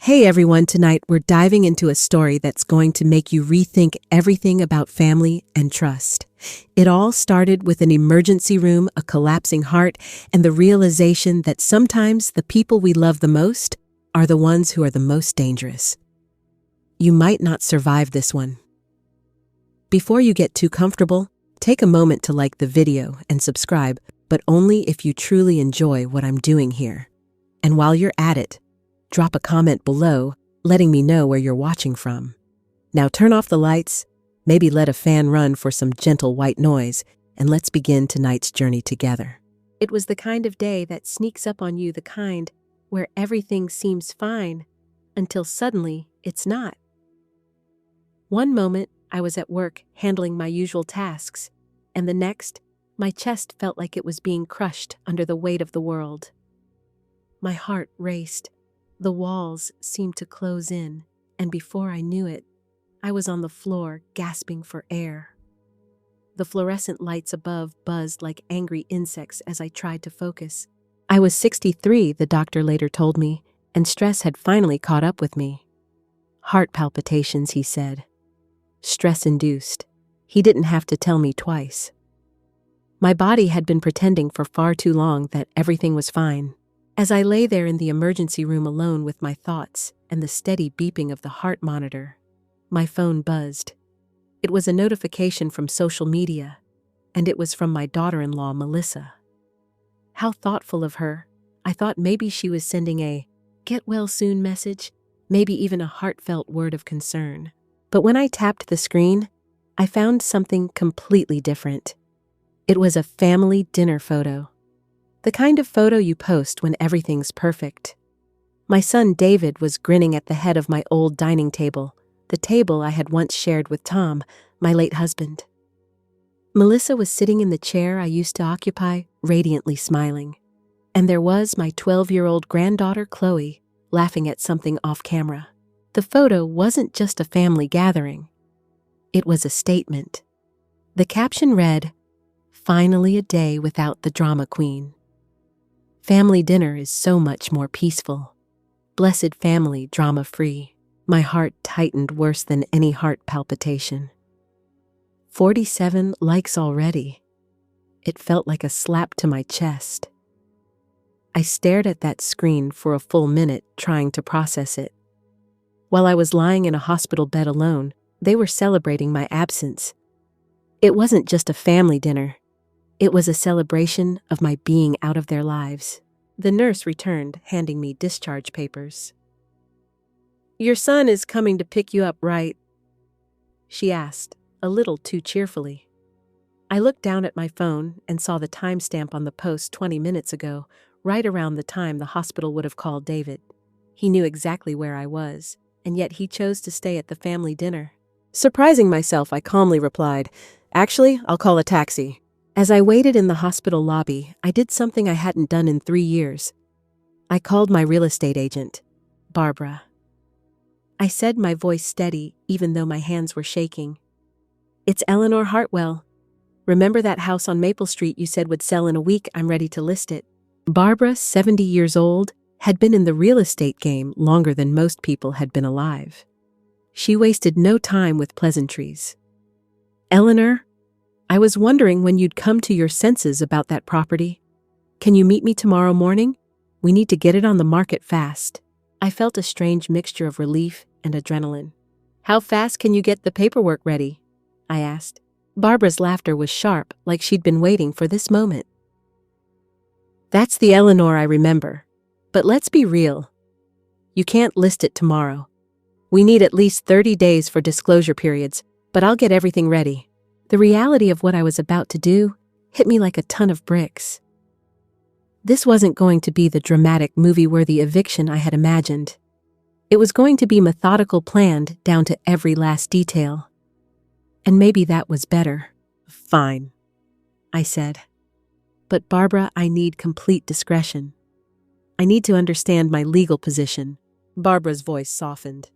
Hey everyone, tonight we're diving into a story that's going to make you rethink everything about family and trust. It all started with an emergency room, a collapsing heart, and the realization that sometimes the people we love the most are the ones who are the most dangerous. You might not survive this one. Before you get too comfortable, take a moment to like the video and subscribe, but only if you truly enjoy what I'm doing here. And while you're at it, drop a comment below, letting me know where you're watching from. Now turn off the lights, maybe let a fan run for some gentle white noise, and let's begin tonight's journey together. It was the kind of day that sneaks up on you, the kind where everything seems fine, until suddenly it's not. One moment, I was at work handling my usual tasks, and the next, my chest felt like it was being crushed under the weight of the world. My heart raced. The walls seemed to close in, and before I knew it, I was on the floor gasping for air. The fluorescent lights above buzzed like angry insects as I tried to focus. I was 63, the doctor later told me, and stress had finally caught up with me. Heart palpitations, he said. Stress-induced. He didn't have to tell me twice. My body had been pretending for far too long that everything was fine. As I lay there in the emergency room alone with my thoughts and the steady beeping of the heart monitor, my phone buzzed. It was a notification from social media, and it was from my daughter-in-law, Melissa. How thoughtful of her. I thought maybe she was sending a "get well soon" message, maybe even a heartfelt word of concern. But when I tapped the screen, I found something completely different. It was a family dinner photo. The kind of photo you post when everything's perfect. My son David was grinning at the head of my old dining table, the table I had once shared with Tom, my late husband. Melissa was sitting in the chair I used to occupy, radiantly smiling. And there was my 12-year-old granddaughter Chloe, laughing at something off camera. The photo wasn't just a family gathering. It was a statement. The caption read, "Finally a day without the drama queen. Family dinner is so much more peaceful. Blessed family, drama-free." My heart tightened worse than any heart palpitation. 47 likes already. It felt like a slap to my chest. I stared at that screen for a full minute, trying to process it. While I was lying in a hospital bed alone, they were celebrating my absence. It wasn't just a family dinner. It was a celebration of my being out of their lives. The nurse returned, handing me discharge papers. "Your son is coming to pick you up, right?" she asked, a little too cheerfully. I looked down at my phone and saw the timestamp on the post 20 minutes ago, right around the time the hospital would have called David. He knew exactly where I was, and yet he chose to stay at the family dinner. Surprising myself, I calmly replied, "Actually, I'll call a taxi." As I waited in the hospital lobby, I did something I hadn't done in 3 years. I called my real estate agent, Barbara. I said, my voice steady, even though my hands were shaking. "It's Eleanor Hartwell. Remember that house on Maple Street you said would sell in a week? I'm ready to list it." Barbara, 70 years old, had been in the real estate game longer than most people had been alive. She wasted no time with pleasantries. "Eleanor, I was wondering when you'd come to your senses about that property. Can you meet me tomorrow morning? We need to get it on the market fast." I felt a strange mixture of relief and adrenaline. "How fast can you get the paperwork ready?" I asked. Barbara's laughter was sharp, like she'd been waiting for this moment. "That's the Eleanor I remember. But let's be real. You can't list it tomorrow. We need at least 30 days for disclosure periods, but I'll get everything ready." The reality of what I was about to do hit me like a ton of bricks. This wasn't going to be the dramatic, movie-worthy eviction I had imagined. It was going to be methodical, planned down to every last detail. And maybe that was better. "Fine," I said. "But Barbara, I need complete discretion. I need to understand my legal position." Barbara's voice softened.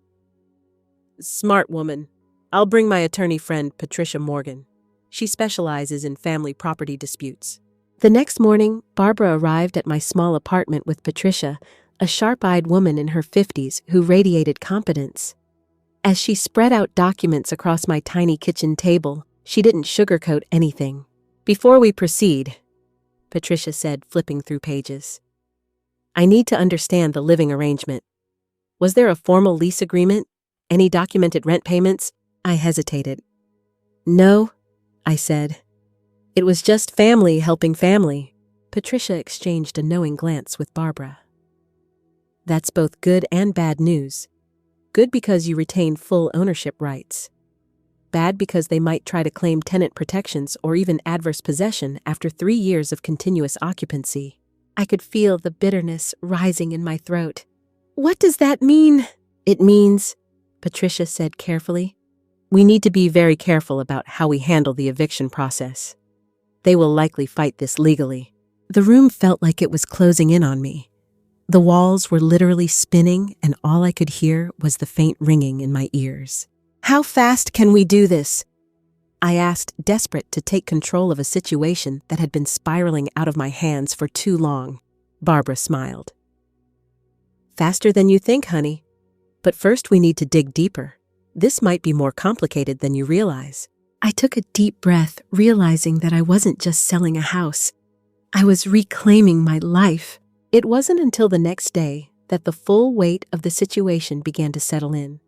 "Smart woman. I'll bring my attorney friend, Patricia Morgan. She specializes in family property disputes." The next morning, Barbara arrived at my small apartment with Patricia, a sharp-eyed woman in her 50s who radiated competence. As she spread out documents across my tiny kitchen table, she didn't sugarcoat anything. "Before we proceed," Patricia said, flipping through pages, "I need to understand the living arrangement. Was there a formal lease agreement? Any documented rent payments?" I hesitated. "No," I said. "It was just family helping family." Patricia exchanged a knowing glance with Barbara. "That's both good and bad news. Good because you retain full ownership rights. Bad because they might try to claim tenant protections or even adverse possession after 3 years of continuous occupancy." I could feel the bitterness rising in my throat. "What does that mean?" "It means," Patricia said carefully, "we need to be very careful about how we handle the eviction process. They will likely fight this legally." The room felt like it was closing in on me. The walls were literally spinning, and all I could hear was the faint ringing in my ears. "How fast can we do this?" I asked, desperate to take control of a situation that had been spiraling out of my hands for too long. Barbara smiled. "Faster than you think, honey. But first we need to dig deeper. This might be more complicated than you realize." I took a deep breath, realizing that I wasn't just selling a house. I was reclaiming my life. It wasn't until the next day that the full weight of the situation began to settle in.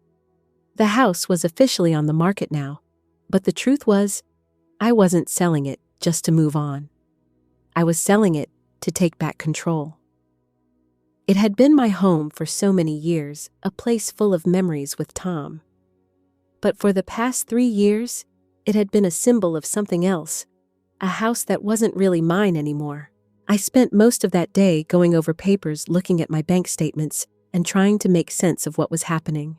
The house was officially on the market now, but the truth was, I wasn't selling it just to move on. I was selling it to take back control. It had been my home for so many years, a place full of memories with Tom. But for the past 3 years, it had been a symbol of something else, a house that wasn't really mine anymore. I spent most of that day going over papers, looking at my bank statements, and trying to make sense of what was happening.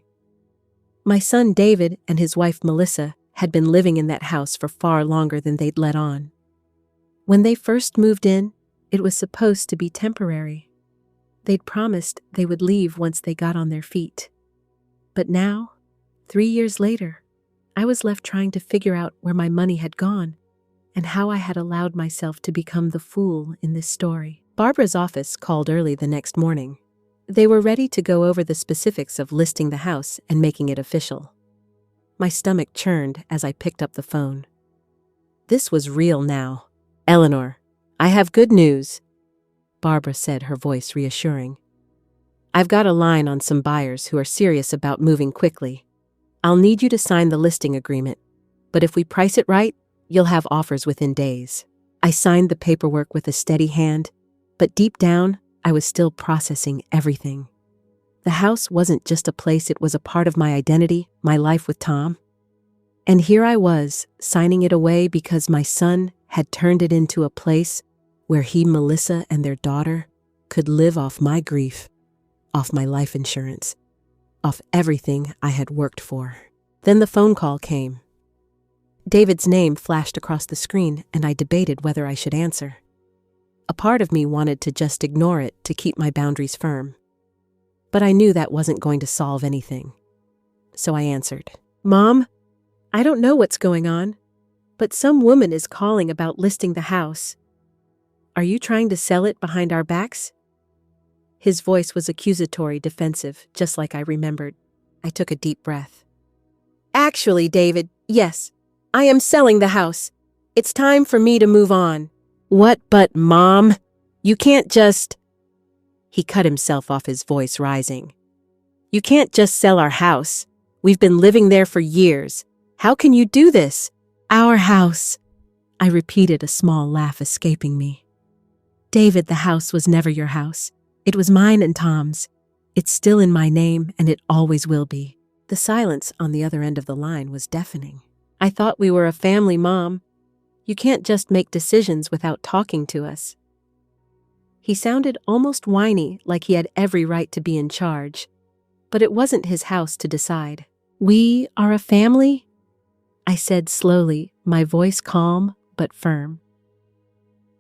My son David and his wife Melissa had been living in that house for far longer than they'd let on. When they first moved in, it was supposed to be temporary. They'd promised they would leave once they got on their feet. But now, 3 years later, I was left trying to figure out where my money had gone and how I had allowed myself to become the fool in this story. Barbara's office called early the next morning. They were ready to go over the specifics of listing the house and making it official. My stomach churned as I picked up the phone. This was real now. "Eleanor, I have good news," Barbara said, her voice reassuring. "I've got a line on some buyers who are serious about moving quickly. I'll need you to sign the listing agreement, but if we price it right, you'll have offers within days." I signed the paperwork with a steady hand, but deep down, I was still processing everything. The house wasn't just a place, it was a part of my identity, my life with Tom. And here I was, signing it away because my son had turned it into a place where he, Melissa, and their daughter could live off my grief, off my life insurance, off everything I had worked for. Then the phone call came. David's name flashed across the screen, and I debated whether I should answer. A part of me wanted to just ignore it to keep my boundaries firm. But I knew that wasn't going to solve anything. So I answered. "Mom, I don't know what's going on, but some woman is calling about listing the house. Are you trying to sell it behind our backs?" His voice was accusatory, defensive, just like I remembered. I took a deep breath. "Actually, David, yes. I am selling the house. It's time for me to move on." "What, but Mom? You can't just—" He cut himself off, his voice rising. "You can't just sell our house. We've been living there for years. How can you do this?" "Our house," I repeated, a small laugh escaping me. "David, the house was never your house. It was mine and Tom's. It's still in my name, and it always will be." The silence on the other end of the line was deafening. "I thought we were a family, Mom. You can't just make decisions without talking to us." He sounded almost whiny, like he had every right to be in charge. But it wasn't his house to decide. "We are a family?" I said slowly, my voice calm but firm.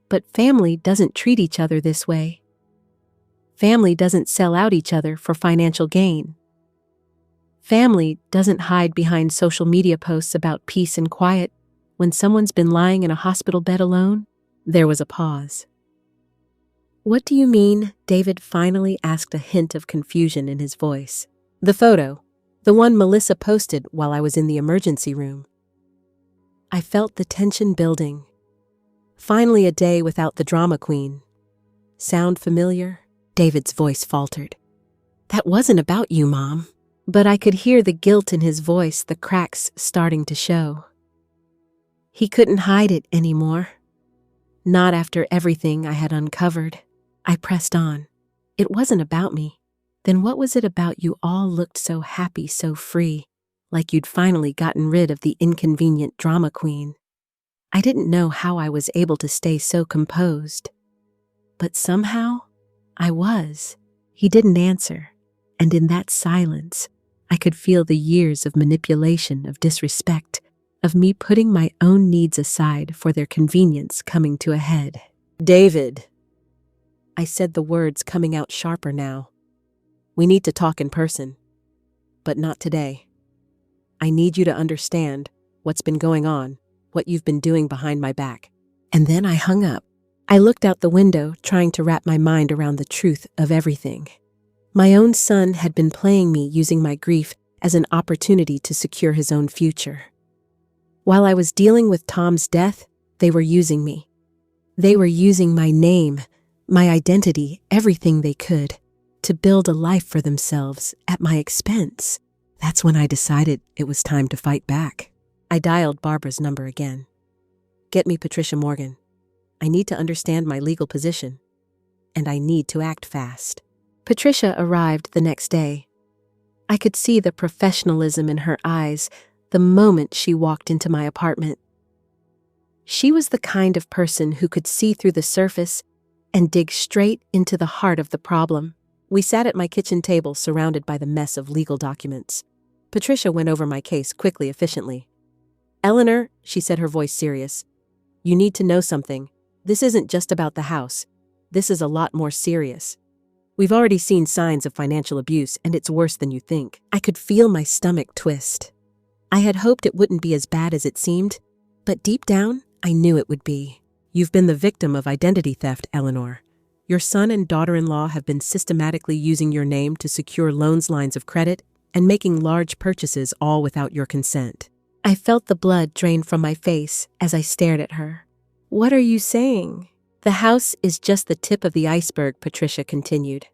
"But family doesn't treat each other this way. Family doesn't sell out each other for financial gain. Family doesn't hide behind social media posts about peace and quiet when someone's been lying in a hospital bed alone." There was a pause. What do you mean? David finally asked, a hint of confusion in his voice. The photo. The one Melissa posted while I was in the emergency room. I felt the tension building. Finally a day without the drama queen. Sound familiar? David's voice faltered. That wasn't about you, Mom. But I could hear the guilt in his voice, the cracks starting to show. He couldn't hide it anymore. Not after everything I had uncovered. I pressed on. It wasn't about me. Then what was it about you all looked so happy, so free, like you'd finally gotten rid of the inconvenient drama queen? I didn't know how I was able to stay so composed. But somehow, I was. He didn't answer, and in that silence, I could feel the years of manipulation, of disrespect, of me putting my own needs aside for their convenience coming to a head. David. I said, the words coming out sharper now. We need to talk in person. But not today. I need you to understand what's been going on, what you've been doing behind my back. And then I hung up. I looked out the window, trying to wrap my mind around the truth of everything. My own son had been playing me, using my grief as an opportunity to secure his own future. While I was dealing with Tom's death, they were using me. They were using my name, my identity, everything they could, to build a life for themselves at my expense. That's when I decided it was time to fight back. I dialed Barbara's number again. Get me Patricia Morgan. I need to understand my legal position, and I need to act fast. Patricia arrived the next day. I could see the professionalism in her eyes the moment she walked into my apartment. She was the kind of person who could see through the surface and dig straight into the heart of the problem. We sat at my kitchen table, surrounded by the mess of legal documents. Patricia went over my case quickly, efficiently. Eleanor, she said, her voice serious, you need to know something. This isn't just about the house. This is a lot more serious. We've already seen signs of financial abuse, and it's worse than you think. I could feel my stomach twist. I had hoped it wouldn't be as bad as it seemed, but deep down, I knew it would be. You've been the victim of identity theft, Eleanor. Your son and daughter-in-law have been systematically using your name to secure loans, lines of credit, and making large purchases, all without your consent. I felt the blood drain from my face as I stared at her. What are you saying? The house is just the tip of the iceberg, Patricia continued.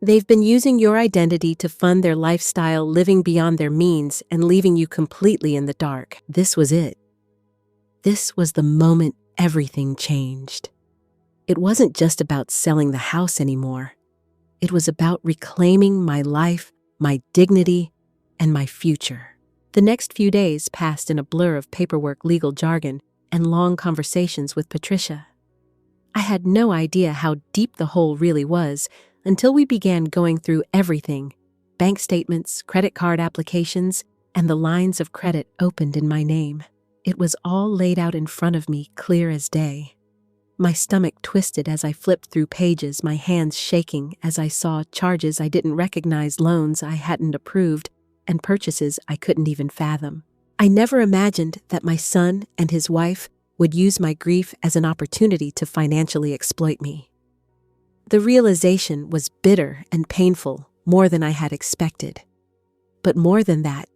They've been using your identity to fund their lifestyle, living beyond their means and leaving you completely in the dark. This was it. This was the moment everything changed. It wasn't just about selling the house anymore. It was about reclaiming my life, my dignity, and my future. The next few days passed in a blur of paperwork, legal jargon, and long conversations with Patricia. I had no idea how deep the hole really was until we began going through everything: bank statements, credit card applications, and the lines of credit opened in my name. It was all laid out in front of me, clear as day. My stomach twisted as I flipped through pages, my hands shaking as I saw charges I didn't recognize, loans I hadn't approved, and purchases I couldn't even fathom. I never imagined that my son and his wife would use my grief as an opportunity to financially exploit me. The realization was bitter and painful, more than I had expected. But more than that,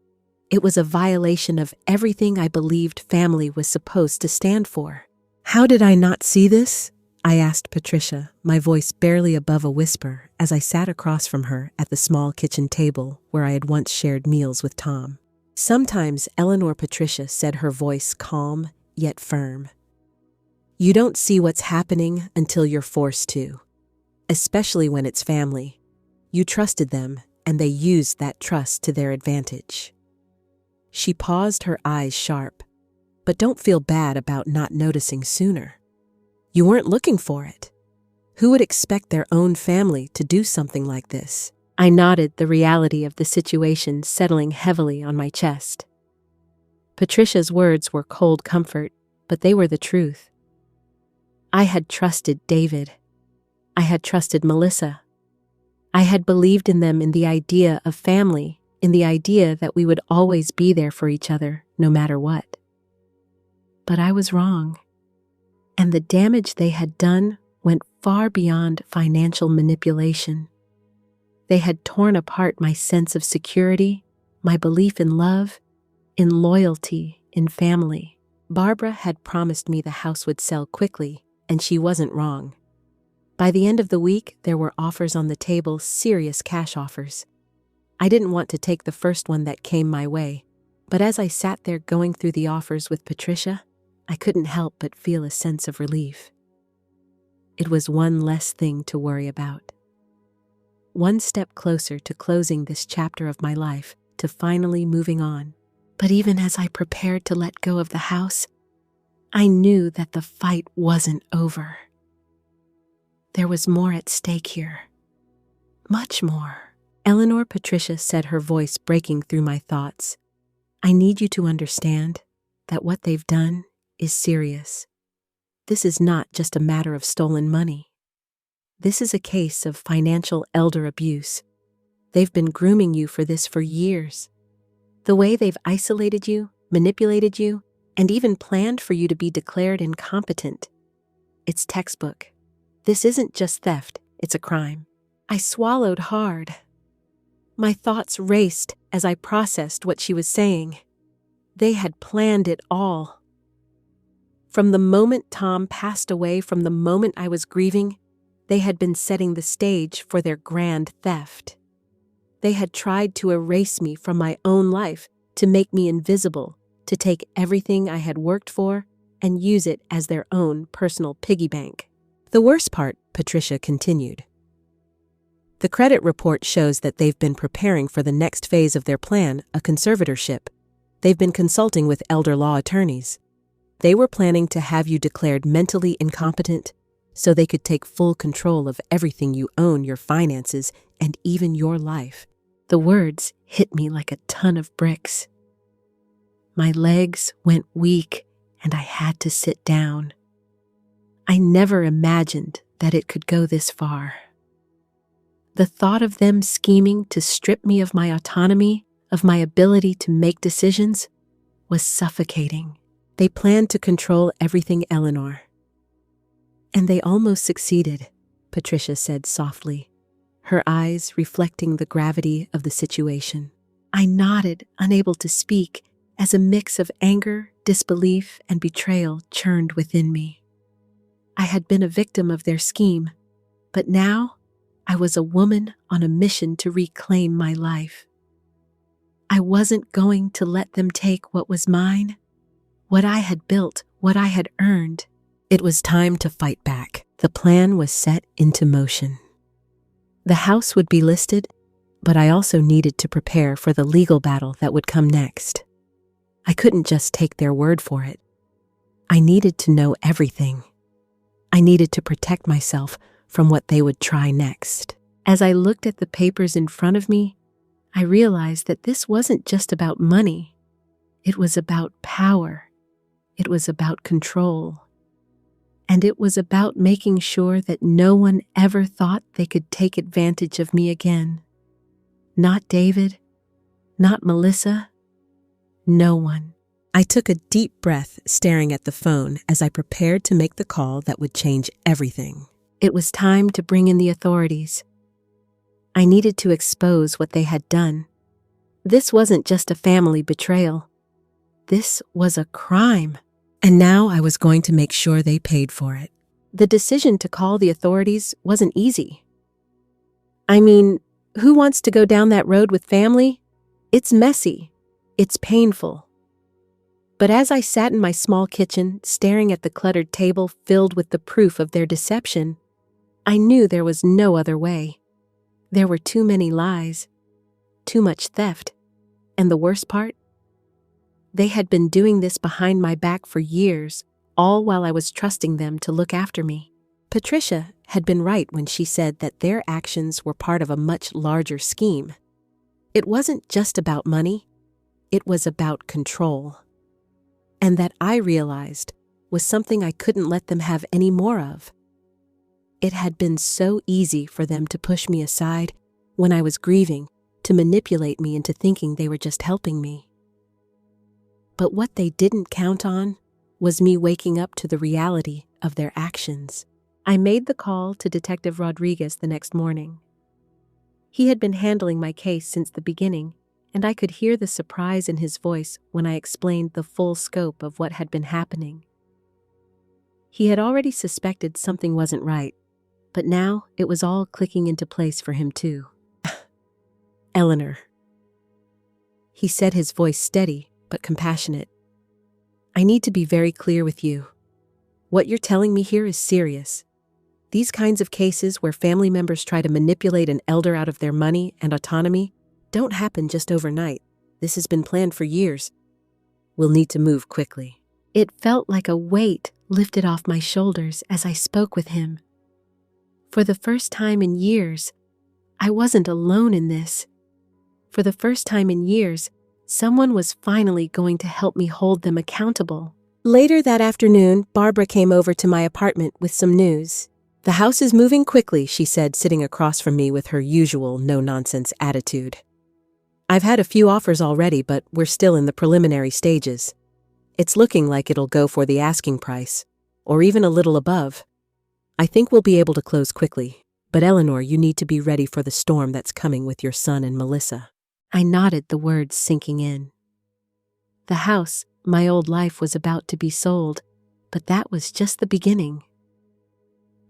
it was a violation of everything I believed family was supposed to stand for. How did I not see this? I asked Patricia, my voice barely above a whisper, as I sat across from her at the small kitchen table where I had once shared meals with Tom. Sometimes Eleanor, Patricia said, her voice calm yet firm. You don't see what's happening until you're forced to, especially when it's family. You trusted them, and they used that trust to their advantage. She paused, her eyes sharp. But don't feel bad about not noticing sooner. You weren't looking for it. Who would expect their own family to do something like this? I nodded, the reality of the situation settling heavily on my chest. Patricia's words were cold comfort, but they were the truth. I had trusted David. I had trusted Melissa. I had believed in them, in the idea of family, in the idea that we would always be there for each other, no matter what. But I was wrong. And the damage they had done went far beyond financial manipulation. They had torn apart my sense of security, my belief in love, in loyalty, in family. Barbara had promised me the house would sell quickly, and she wasn't wrong. By the end of the week, there were offers on the table, serious cash offers. I didn't want to take the first one that came my way, but as I sat there going through the offers with Patricia, I couldn't help but feel a sense of relief. It was one less thing to worry about. One step closer to closing this chapter of my life, to finally moving on. But even as I prepared to let go of the house, I knew that the fight wasn't over. There was more at stake here. Much more. Eleanor, Patricia said, her voice breaking through my thoughts. I need you to understand that what they've done is serious. This is not just a matter of stolen money. This is a case of financial elder abuse. They've been grooming you for this for years. The way they've isolated you, manipulated you, and even planned for you to be declared incompetent. It's textbook. This isn't just theft, it's a crime. I swallowed hard. My thoughts raced as I processed what she was saying. They had planned it all. From the moment Tom passed away, from the moment I was grieving, they had been setting the stage for their grand theft. They had tried to erase me from my own life, to make me invisible, to take everything I had worked for and use it as their own personal piggy bank. The worst part, Patricia continued. The credit report shows that they've been preparing for the next phase of their plan, a conservatorship. They've been consulting with elder law attorneys. They were planning to have you declared mentally incompetent so they could take full control of everything you own, your finances, and even your life. The words hit me like a ton of bricks. My legs went weak and I had to sit down. I never imagined that it could go this far. The thought of them scheming to strip me of my autonomy, of my ability to make decisions, was suffocating. They planned to control everything, Eleanor. And they almost succeeded, Patricia said softly, her eyes reflecting the gravity of the situation. I nodded, unable to speak, as a mix of anger, disbelief, and betrayal churned within me. I had been a victim of their scheme, but now I was a woman on a mission to reclaim my life. I wasn't going to let them take what was mine, what I had built, what I had earned. It was time to fight back. The plan was set into motion. The house would be listed, but I also needed to prepare for the legal battle that would come next. I couldn't just take their word for it. I needed to know everything. I needed to protect myself from what they would try next. As I looked at the papers in front of me, I realized that this wasn't just about money. It was about power. It was about control. And it was about making sure that no one ever thought they could take advantage of me again. Not David, not Melissa, no one. I took a deep breath, staring at the phone as I prepared to make the call that would change everything. It was time to bring in the authorities. I needed to expose what they had done. This wasn't just a family betrayal. This was a crime. And now I was going to make sure they paid for it. The decision to call the authorities wasn't easy. I mean, who wants to go down that road with family? It's messy. It's painful. But as I sat in my small kitchen, staring at the cluttered table filled with the proof of their deception, I knew there was no other way. There were too many lies, too much theft, and the worst part? They had been doing this behind my back for years, all while I was trusting them to look after me. Patricia had been right when she said that their actions were part of a much larger scheme. It wasn't just about money, it was about control. And that, I realized, was something I couldn't let them have any more of. It had been so easy for them to push me aside when I was grieving, to manipulate me into thinking they were just helping me. But what they didn't count on was me waking up to the reality of their actions. I made the call to Detective Rodriguez the next morning. He had been handling my case since the beginning, and I could hear the surprise in his voice when I explained the full scope of what had been happening. He had already suspected something wasn't right, but now it was all clicking into place for him too. Eleanor. He said, his voice steady but compassionate. I need to be very clear with you. What you're telling me here is serious. These kinds of cases where family members try to manipulate an elder out of their money and autonomy don't happen just overnight. This has been planned for years. We'll need to move quickly. It felt like a weight lifted off my shoulders as I spoke with him. For the first time in years, I wasn't alone in this. For the first time in years, someone was finally going to help me hold them accountable. Later that afternoon, Barbara came over to my apartment with some news. The house is moving quickly, she said, sitting across from me with her usual no-nonsense attitude. I've had a few offers already, but we're still in the preliminary stages. It's looking like it'll go for the asking price, or even a little above. I think we'll be able to close quickly, but Eleanor, you need to be ready for the storm that's coming with your son and Melissa. I nodded, the words sinking in. The house, my old life, was about to be sold, but that was just the beginning.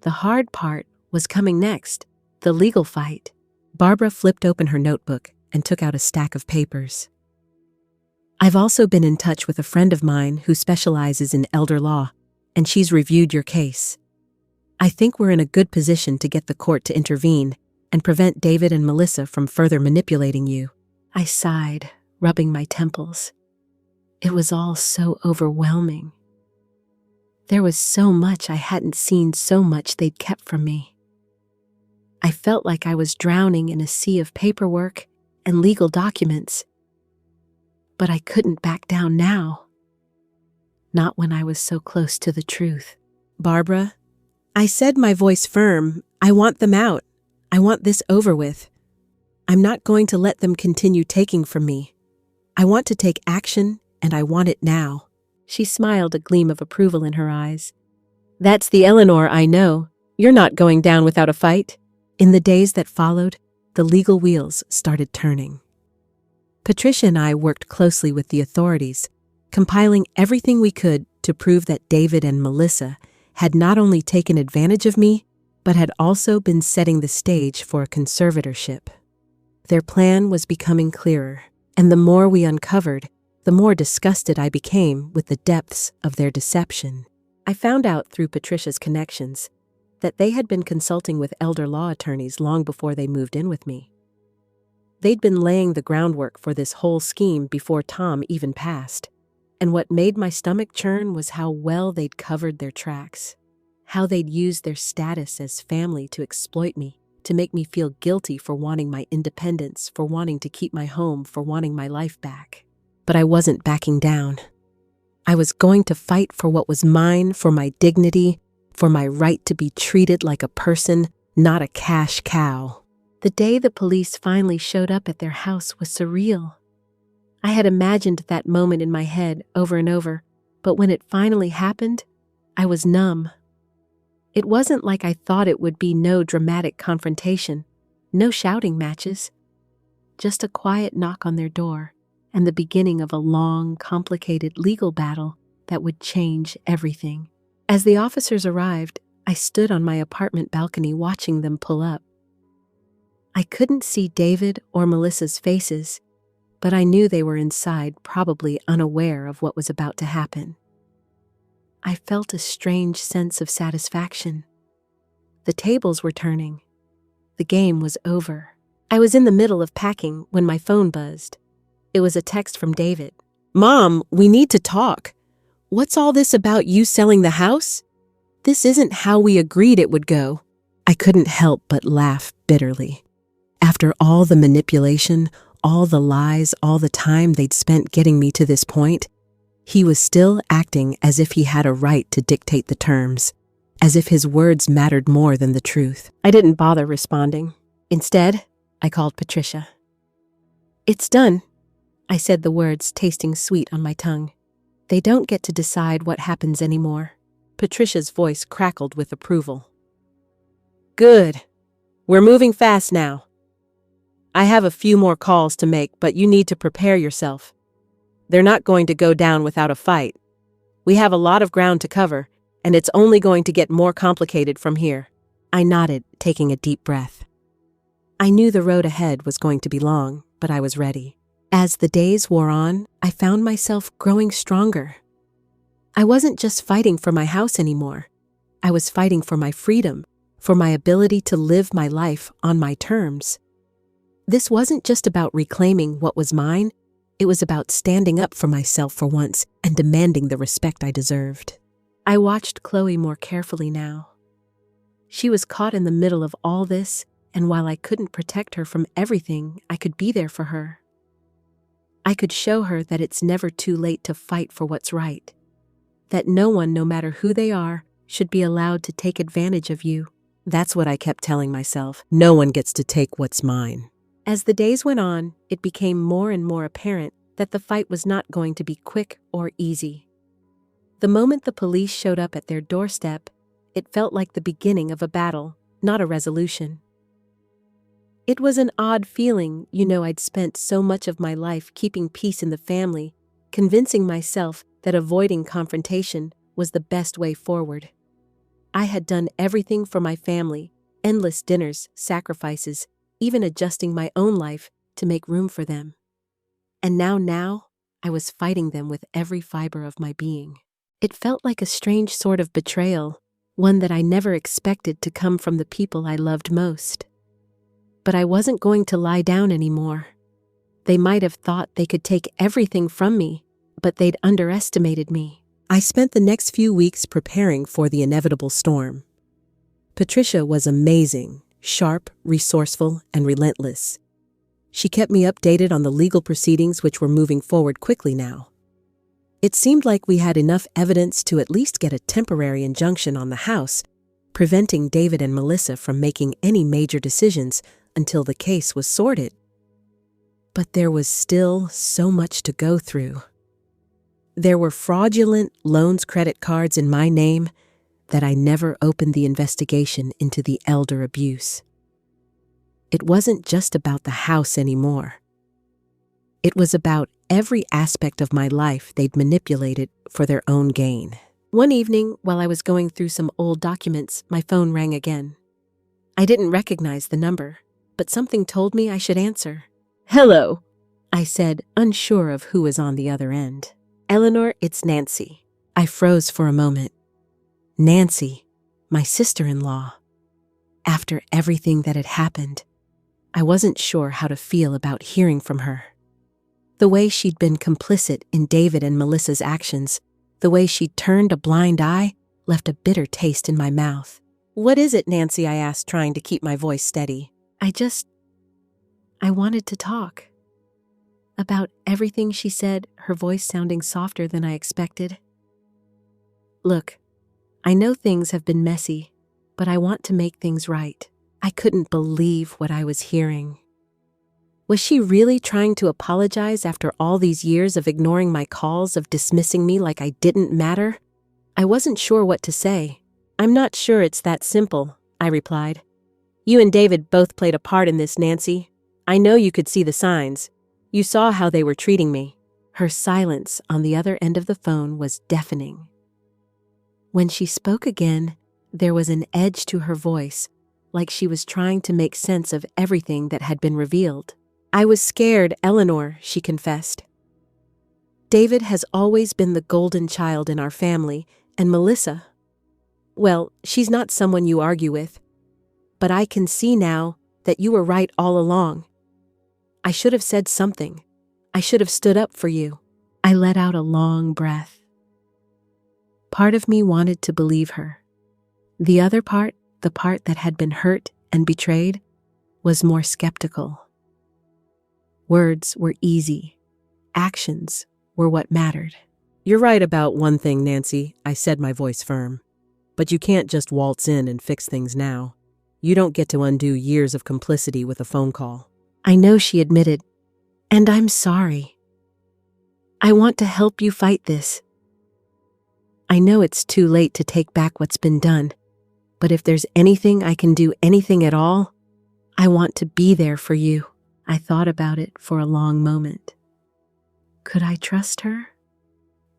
The hard part was coming next, the legal fight. Barbara flipped open her notebook and took out a stack of papers. I've also been in touch with a friend of mine who specializes in elder law, and she's reviewed your case. I think we're in a good position to get the court to intervene and prevent David and Melissa from further manipulating you. I sighed, rubbing my temples. It was all so overwhelming. There was so much I hadn't seen, so much they'd kept from me. I felt like I was drowning in a sea of paperwork and legal documents. But I couldn't back down now. Not when I was so close to the truth. Barbara, I said, my voice firm, I want them out. I want this over with. I'm not going to let them continue taking from me. I want to take action, and I want it now. She smiled, a gleam of approval in her eyes. That's the Eleanor I know. You're not going down without a fight. In the days that followed, the legal wheels started turning. Patricia and I worked closely with the authorities, compiling everything we could to prove that David and Melissa had not only taken advantage of me, but had also been setting the stage for a conservatorship. Their plan was becoming clearer, and the more we uncovered, the more disgusted I became with the depths of their deception. I found out through Patricia's connections that they had been consulting with elder law attorneys long before they moved in with me. They'd been laying the groundwork for this whole scheme before Tom even passed, and what made my stomach churn was how well they'd covered their tracks, how they'd used their status as family to exploit me, to make me feel guilty for wanting my independence, for wanting to keep my home, for wanting my life back. But I wasn't backing down. I was going to fight for what was mine, for my dignity, for my right to be treated like a person, not a cash cow. The day the police finally showed up at their house was surreal. I had imagined that moment in my head over and over, but when it finally happened, I was numb. It wasn't like I thought it would be. No dramatic confrontation, no shouting matches, just a quiet knock on their door and the beginning of a long, complicated legal battle that would change everything. As the officers arrived, I stood on my apartment balcony watching them pull up. I couldn't see David or Melissa's faces, but I knew they were inside, probably unaware of what was about to happen. I felt a strange sense of satisfaction. The tables were turning. The game was over. I was in the middle of packing when my phone buzzed. It was a text from David. "Mom, we need to talk. What's all this about you selling the house? This isn't how we agreed it would go." I couldn't help but laugh bitterly. After all the manipulation, all the lies, all the time they'd spent getting me to this point, he was still acting as if he had a right to dictate the terms, as if his words mattered more than the truth. I didn't bother responding. Instead, I called Patricia. "It's done," I said, the words tasting sweet on my tongue. "They don't get to decide what happens anymore." Patricia's voice crackled with approval. Good. We're moving fast now. I have a few more calls to make, but you need to prepare yourself. They're not going to go down without a fight. We have a lot of ground to cover, and it's only going to get more complicated from here. I nodded, taking a deep breath. I knew the road ahead was going to be long, but I was ready. As the days wore on, I found myself growing stronger. I wasn't just fighting for my house anymore. I was fighting for my freedom, for my ability to live my life on my terms. This wasn't just about reclaiming what was mine. It was about standing up for myself for once and demanding the respect I deserved. I watched Chloe more carefully now. She was caught in the middle of all this, and while I couldn't protect her from everything, I could be there for her. I could show her that it's never too late to fight for what's right. That no one, no matter who they are, should be allowed to take advantage of you. That's what I kept telling myself. No one gets to take what's mine. As the days went on, it became more and more apparent that the fight was not going to be quick or easy. The moment the police showed up at their doorstep, it felt like the beginning of a battle, not a resolution. It was an odd feeling, I'd spent so much of my life keeping peace in the family, convincing myself that avoiding confrontation was the best way forward. I had done everything for my family, endless dinners, sacrifices, even adjusting my own life to make room for them. And now, I was fighting them with every fiber of my being. It felt like a strange sort of betrayal, one that I never expected to come from the people I loved most. But I wasn't going to lie down anymore. They might have thought they could take everything from me, but they'd underestimated me. I spent the next few weeks preparing for the inevitable storm. Patricia was amazing, sharp, resourceful, and relentless. She kept me updated on the legal proceedings, which were moving forward quickly now. It seemed like we had enough evidence to at least get a temporary injunction on the house, preventing David and Melissa from making any major decisions until the case was sorted. But there was still so much to go through. There were fraudulent loans credit cards in my name that I never opened the investigation into the elder abuse. It wasn't just about the house anymore. It was about every aspect of my life they'd manipulated for their own gain. One evening, while I was going through some old documents, my phone rang again. I didn't recognize the number, but something told me I should answer. "Hello," I said, unsure of who was on the other end. "Eleanor, it's Nancy." I froze for a moment. Nancy, my sister-in-law. After everything that had happened, I wasn't sure how to feel about hearing from her. The way she'd been complicit in David and Melissa's actions, the way she'd turned a blind eye, left a bitter taste in my mouth. "What is it, Nancy?" I asked, trying to keep my voice steady. I wanted to talk. About everything, she said, her voice sounding softer than I expected. "Look, I know things have been messy, but I want to make things right." I couldn't believe what I was hearing. Was she really trying to apologize after all these years of ignoring my calls, of dismissing me like I didn't matter? I wasn't sure what to say. "I'm not sure it's that simple," I replied. "You and David both played a part in this, Nancy. I know you could see the signs. You saw how they were treating me." Her silence on the other end of the phone was deafening. When she spoke again, there was an edge to her voice, like she was trying to make sense of everything that had been revealed. "I was scared, Eleanor," she confessed. "David has always been the golden child in our family, and Melissa, well, she's not someone you argue with. But I can see now that you were right all along. I should have said something. I should have stood up for you." I let out a long breath. Part of me wanted to believe her. The other part, the part that had been hurt and betrayed, was more skeptical. Words were easy. Actions were what mattered. "You're right about one thing, Nancy," I said, my voice firm. "But you can't just waltz in and fix things now. You don't get to undo years of complicity with a phone call." "I know," she admitted, "and I'm sorry. I want to help you fight this. I know it's too late to take back what's been done, But if there's anything I can do, anything at all, I want to be there for you. I thought about it for a long moment. Could I trust her?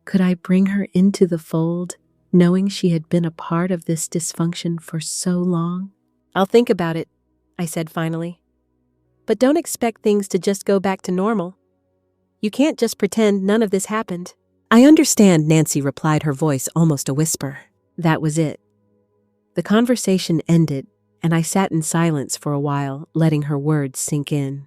Could I bring her into the fold, knowing she had been a part of this dysfunction for so long? I'll think about it, I said finally. But don't expect things to just go back to normal. You can't just pretend none of this happened. I understand, Nancy replied, her voice almost a whisper. That was it. The conversation ended, and I sat in silence for a while, letting her words sink in.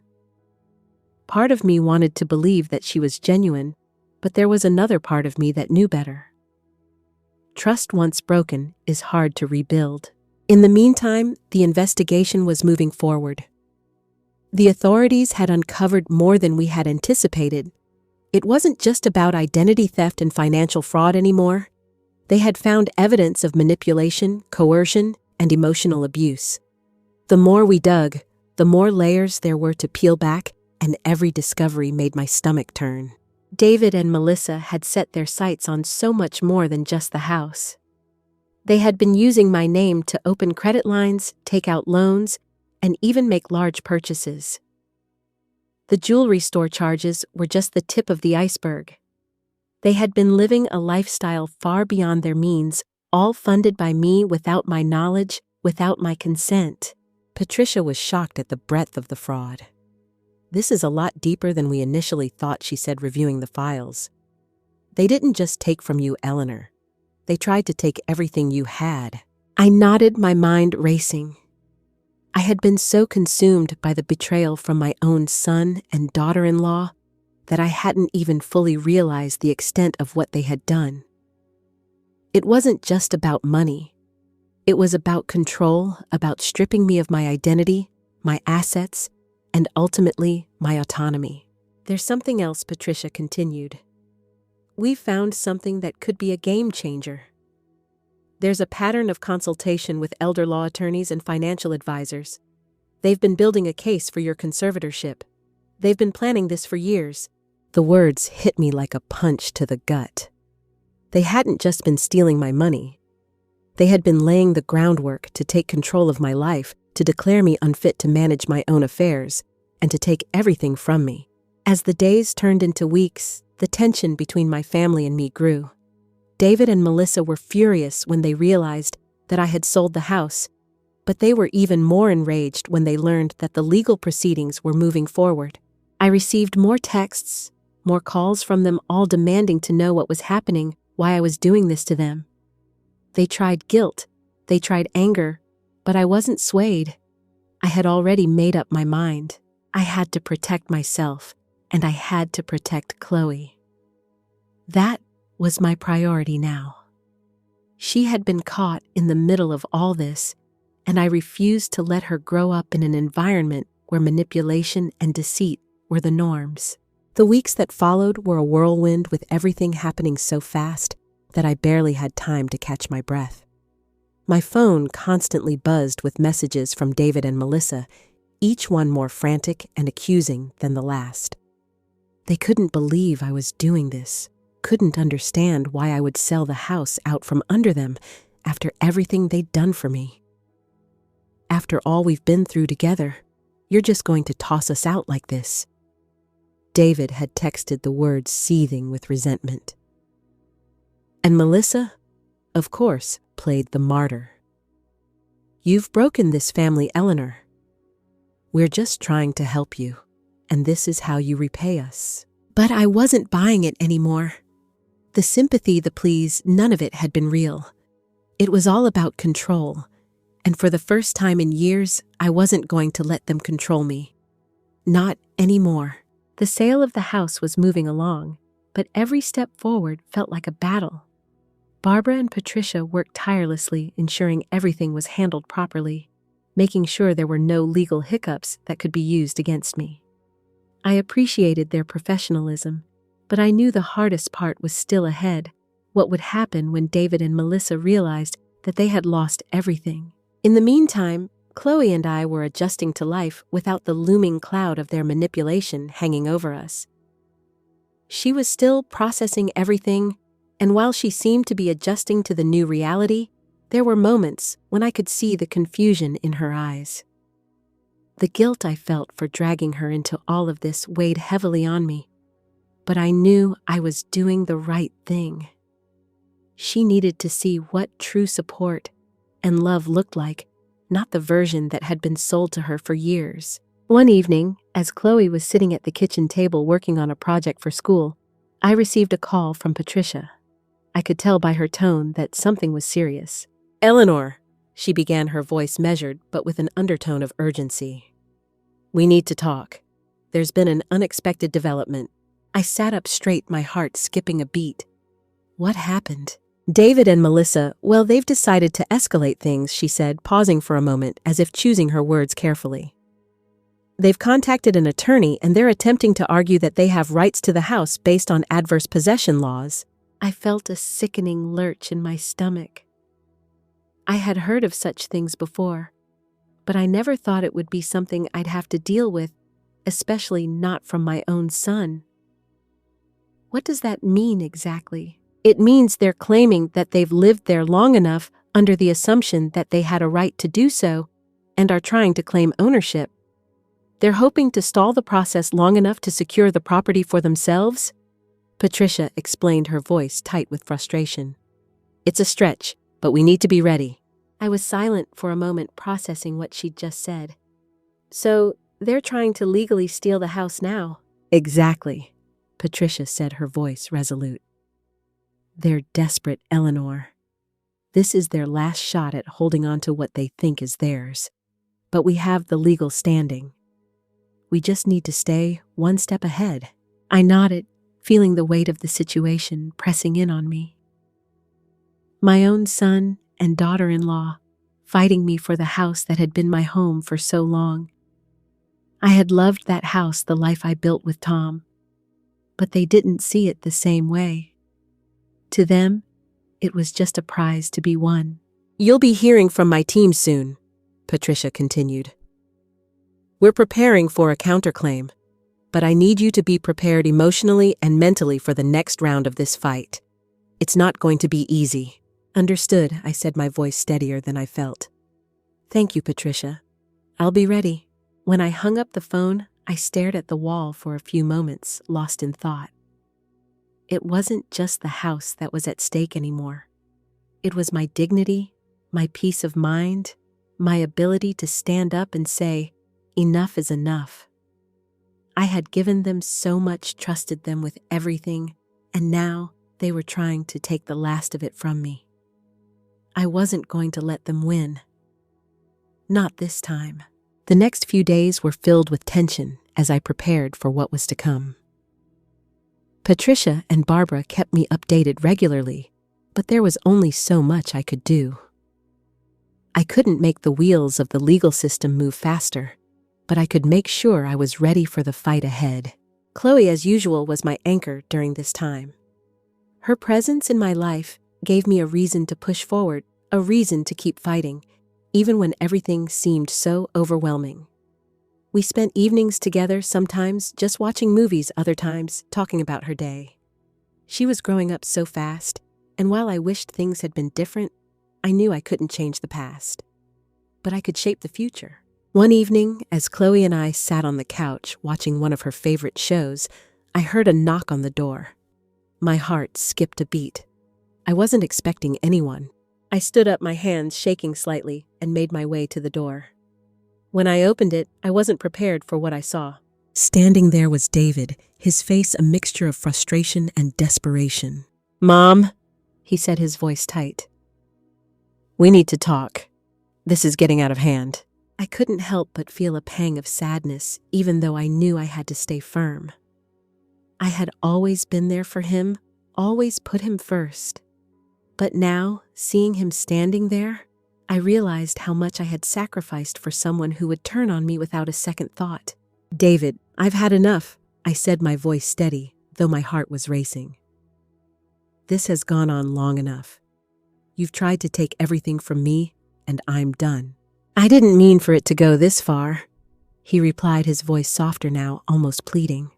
Part of me wanted to believe that she was genuine, but there was another part of me that knew better. Trust once broken is hard to rebuild. In the meantime, the investigation was moving forward. The authorities had uncovered more than we had anticipated. It wasn't just about identity theft and financial fraud anymore. They had found evidence of manipulation, coercion, and emotional abuse. The more we dug, the more layers there were to peel back, and every discovery made my stomach turn. David and Melissa had set their sights on so much more than just the house. They had been using my name to open credit lines, take out loans, and even make large purchases. The jewelry store charges were just the tip of the iceberg. They had been living a lifestyle far beyond their means, all funded by me without my knowledge, without my consent. Patricia was shocked at the breadth of the fraud. This is a lot deeper than we initially thought, she said, reviewing the files. They didn't just take from you, Eleanor. They tried to take everything you had. I nodded, my mind racing. I had been so consumed by the betrayal from my own son and daughter-in-law that I hadn't even fully realized the extent of what they had done. It wasn't just about money. It was about control, about stripping me of my identity, my assets, and ultimately my autonomy. There's something else, Patricia continued. We found something that could be a game changer. There's a pattern of consultation with elder law attorneys and financial advisors. They've been building a case for your conservatorship. They've been planning this for years. The words hit me like a punch to the gut. They hadn't just been stealing my money. They had been laying the groundwork to take control of my life, to declare me unfit to manage my own affairs, and to take everything from me. As the days turned into weeks, the tension between my family and me grew. David and Melissa were furious when they realized that I had sold the house, but they were even more enraged when they learned that the legal proceedings were moving forward. I received more texts, more calls from them, all demanding to know what was happening, why I was doing this to them. They tried guilt, they tried anger, but I wasn't swayed. I had already made up my mind. I had to protect myself, and I had to protect Chloe. That was my priority now. She had been caught in the middle of all this, and I refused to let her grow up in an environment where manipulation and deceit were the norms. The weeks that followed were a whirlwind, with everything happening so fast that I barely had time to catch my breath. My phone constantly buzzed with messages from David and Melissa, each one more frantic and accusing than the last. They couldn't believe I was doing this, couldn't understand why I would sell the house out from under them after everything they'd done for me. After all we've been through together, you're just going to toss us out like this. David had texted the words, seething with resentment. And Melissa, of course, played the martyr. You've broken this family, Eleanor. We're just trying to help you, and this is how you repay us. But I wasn't buying it anymore. The sympathy, the pleas, none of it had been real. It was all about control, and for the first time in years, I wasn't going to let them control me. Not anymore. The sale of the house was moving along, but every step forward felt like a battle. Barbara and Patricia worked tirelessly, ensuring everything was handled properly, making sure there were no legal hiccups that could be used against me. I appreciated their professionalism, but I knew the hardest part was still ahead: what would happen when David and Melissa realized that they had lost everything. In the meantime, Chloe and I were adjusting to life without the looming cloud of their manipulation hanging over us. She was still processing everything, and while she seemed to be adjusting to the new reality, There were moments when I could see the confusion in her eyes. The guilt I felt for dragging her into all of this weighed heavily on me, but I knew I was doing the right thing. She needed to see what true support and love looked like, not the version that had been sold to her for years. One evening, as Chloe was sitting at the kitchen table working on a project for school, I received a call from Patricia. I could tell by her tone that something was serious. "Eleanor," she began, her voice measured but with an undertone of urgency. "We need to talk. There's been an unexpected development." I sat up straight, my heart skipping a beat. What happened? "David and Melissa, well, they've decided to escalate things," she said, pausing for a moment as if choosing her words carefully. "They've contacted an attorney and they're attempting to argue that they have rights to the house based on adverse possession laws." I felt a sickening lurch in my stomach. I had heard of such things before, but I never thought it would be something I'd have to deal with, especially not from my own son. What does that mean exactly? It means they're claiming that they've lived there long enough under the assumption that they had a right to do so and are trying to claim ownership. They're hoping to stall the process long enough to secure the property for themselves? Patricia explained, her voice tight with frustration. "It's a stretch, but we need to be ready." I was silent for a moment, processing what she'd just said. "So, they're trying to legally steal the house now?" "Exactly," Patricia said, her voice resolute. "They're desperate, Eleanor. This is their last shot at holding on to what they think is theirs. But we have the legal standing. We just need to stay one step ahead." I nodded, feeling the weight of the situation pressing in on me. My own son and daughter-in-law fighting me for the house that had been my home for so long. I had loved that house, the life I built with Tom, but they didn't see it the same way. To them, it was just a prize to be won. "You'll be hearing from my team soon," Patricia continued. "We're preparing for a counterclaim, but I need you to be prepared emotionally and mentally for the next round of this fight. It's not going to be easy." "Understood," I said, my voice steadier than I felt. "Thank you, Patricia. I'll be ready." When I hung up the phone, I stared at the wall for a few moments, lost in thought. It wasn't just the house that was at stake anymore. It was my dignity, my peace of mind, my ability to stand up and say, enough is enough. I had given them so much, trusted them with everything, and now they were trying to take the last of it from me. I wasn't going to let them win. Not this time. The next few days were filled with tension as I prepared for what was to come. Patricia and Barbara kept me updated regularly, but there was only so much I could do. I couldn't make the wheels of the legal system move faster, but I could make sure I was ready for the fight ahead. Chloe, as usual, was my anchor during this time. Her presence in my life gave me a reason to push forward, a reason to keep fighting, even when everything seemed so overwhelming. We spent evenings together, sometimes just watching movies, other times talking about her day. She was growing up so fast, and while I wished things had been different, I knew I couldn't change the past. But I could shape the future. One evening, as Chloe and I sat on the couch watching one of her favorite shows, I heard a knock on the door. My heart skipped a beat. I wasn't expecting anyone. I stood up, my hands shaking slightly, and made my way to the door. When I opened it, I wasn't prepared for what I saw. Standing there was David, his face a mixture of frustration and desperation. "Mom," he said, his voice tight. "We need to talk. This is getting out of hand." I couldn't help but feel a pang of sadness, even though I knew I had to stay firm. I had always been there for him, always put him first. But now, seeing him standing there, I realized how much I had sacrificed for someone who would turn on me without a second thought. "David, I've had enough," I said, my voice steady, though my heart was racing. "This has gone on long enough. You've tried to take everything from me, and I'm done." "I didn't mean for it to go this far," he replied, his voice softer now, almost pleading.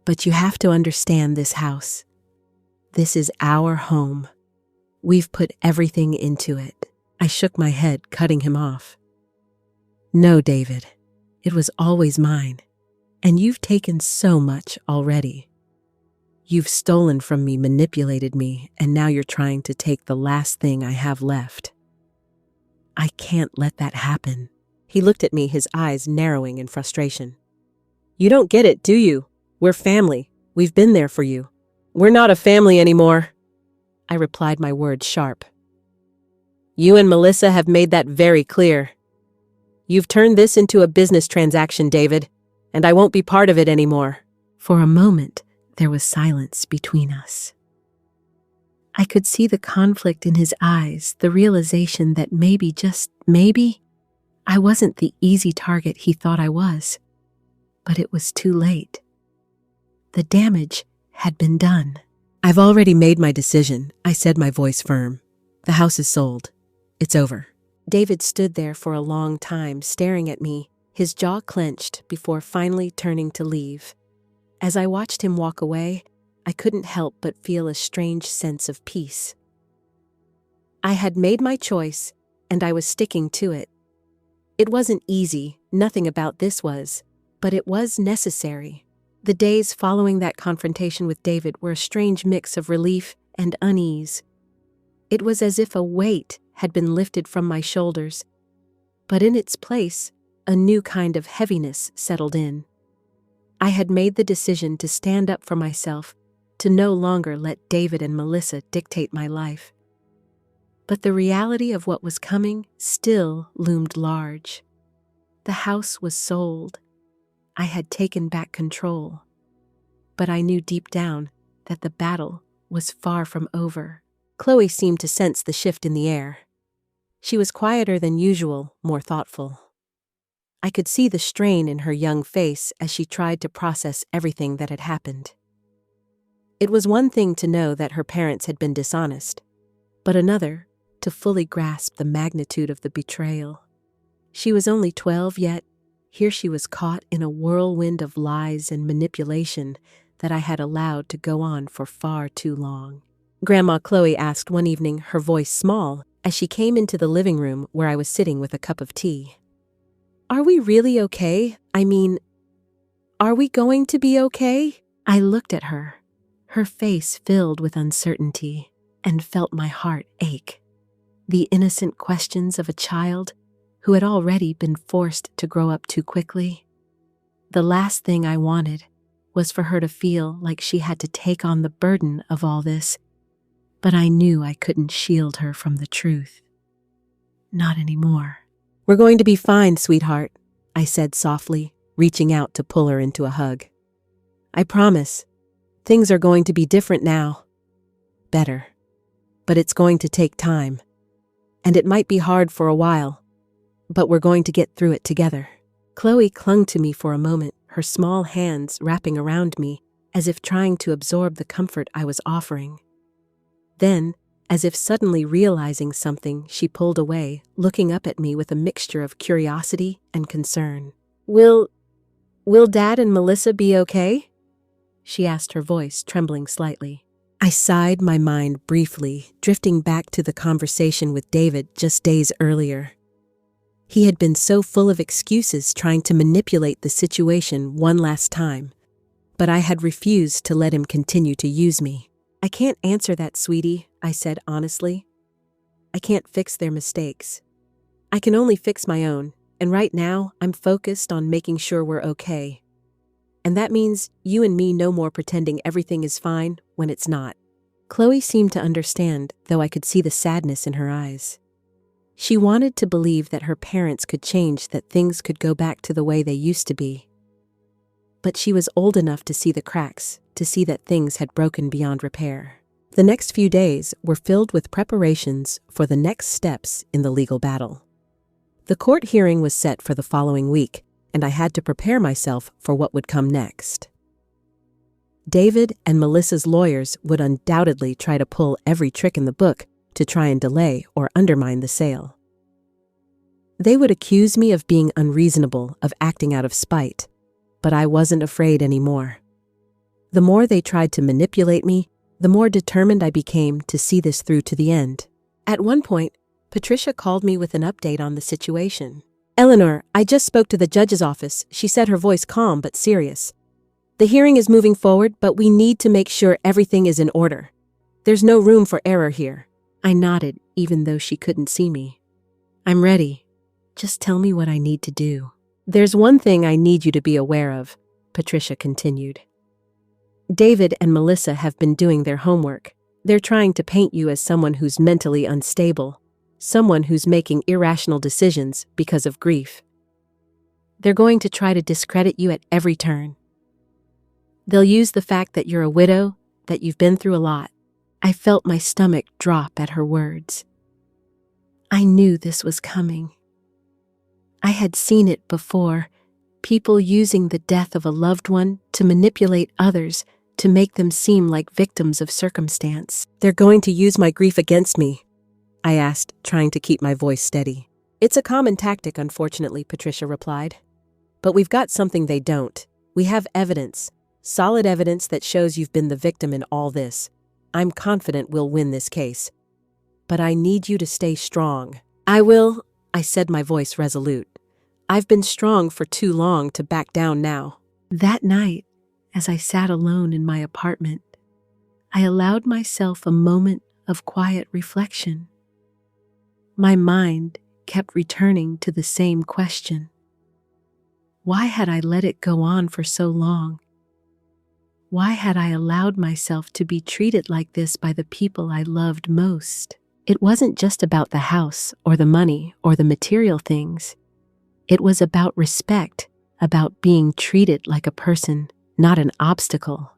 "But you have to understand this house. This is our home. We've put everything into it. I shook my head, cutting him off. No, David. It was always mine. And you've taken so much already. You've stolen from me, manipulated me, and now you're trying to take the last thing I have left. I can't let that happen. He looked at me, his eyes narrowing in frustration. You don't get it, do you? We're family. We've been there for you. We're not a family anymore. I replied, my words sharp. You and Melissa have made that very clear. You've turned this into a business transaction, David, and I won't be part of it anymore. For a moment, there was silence between us. I could see the conflict in his eyes, the realization that maybe, just maybe, I wasn't the easy target he thought I was. But it was too late. The damage had been done. I've already made my decision, I said, my voice firm. The house is sold. It's over. David stood there for a long time, staring at me, his jaw clenched before finally turning to leave. As I watched him walk away, I couldn't help but feel a strange sense of peace. I had made my choice, and I was sticking to it. It wasn't easy, nothing about this was, but it was necessary. The days following that confrontation with David were a strange mix of relief and unease. It was as if a weight had been lifted from my shoulders, but in its place, a new kind of heaviness settled in. I had made the decision to stand up for myself, to no longer let David and Melissa dictate my life. But the reality of what was coming still loomed large. The house was sold. I had taken back control. But I knew deep down that the battle was far from over. Chloe seemed to sense the shift in the air. She was quieter than usual, more thoughtful. I could see the strain in her young face as she tried to process everything that had happened. It was one thing to know that her parents had been dishonest, but another to fully grasp the magnitude of the betrayal. She was only 12, yet here she was caught in a whirlwind of lies and manipulation that I had allowed to go on for far too long. Grandma Chloe asked one evening, her voice small, as she came into the living room where I was sitting with a cup of tea. Are we really okay? I mean, are we going to be okay? I looked at her, her face filled with uncertainty, and felt my heart ache. The innocent questions of a child who had already been forced to grow up too quickly. The last thing I wanted was for her to feel like she had to take on the burden of all this, but I knew I couldn't shield her from the truth. Not anymore. We're going to be fine, sweetheart, I said softly, reaching out to pull her into a hug. I promise. Things are going to be different now. Better. But it's going to take time. And it might be hard for a while, but we're going to get through it together. Chloe clung to me for a moment, her small hands wrapping around me as if trying to absorb the comfort I was offering. Then, as if suddenly realizing something, she pulled away, looking up at me with a mixture of curiosity and concern. Will Dad and Melissa be okay? She asked, her voice trembling slightly. I sighed, my mind briefly, drifting back to the conversation with David just days earlier. He had been so full of excuses, trying to manipulate the situation one last time, but I had refused to let him continue to use me. I can't answer that, sweetie, I said honestly. I can't fix their mistakes. I can only fix my own, and right now I'm focused on making sure we're okay. And that means you and me no more pretending everything is fine when it's not. Chloe seemed to understand, though I could see the sadness in her eyes. She wanted to believe that her parents could change, that things could go back to the way they used to be. But she was old enough to see the cracks, to see that things had broken beyond repair. The next few days were filled with preparations for the next steps in the legal battle. The court hearing was set for the following week, and I had to prepare myself for what would come next. David and Melissa's lawyers would undoubtedly try to pull every trick in the book to try and delay or undermine the sale. They would accuse me of being unreasonable, of acting out of spite, but I wasn't afraid anymore. The more they tried to manipulate me, the more determined I became to see this through to the end. At one point, Patricia called me with an update on the situation. "Eleanor, I just spoke to the judge's office," she said, her voice calm but serious. "The hearing is moving forward, but we need to make sure everything is in order. There's no room for error here." I nodded, even though she couldn't see me. "I'm ready. Just tell me what I need to do." "There's one thing I need you to be aware of," Patricia continued. "David and Melissa have been doing their homework. They're trying to paint you as someone who's mentally unstable, someone who's making irrational decisions because of grief. They're going to try to discredit you at every turn. They'll use the fact that you're a widow, that you've been through a lot." I felt my stomach drop at her words. I knew this was coming. I had seen it before, people using the death of a loved one to manipulate others to make them seem like victims of circumstance. "They're going to use my grief against me?" I asked, trying to keep my voice steady. "It's a common tactic, unfortunately," Patricia replied. "But we've got something they don't. We have evidence, solid evidence that shows you've been the victim in all this. I'm confident we'll win this case. But I need you to stay strong." "I will," I said, my voice resolute. "I've been strong for too long to back down now." That night, as I sat alone in my apartment, I allowed myself a moment of quiet reflection. My mind kept returning to the same question. Why had I let it go on for so long? Why had I allowed myself to be treated like this by the people I loved most? It wasn't just about the house or the money or the material things. It was about respect, about being treated like a person, not an obstacle.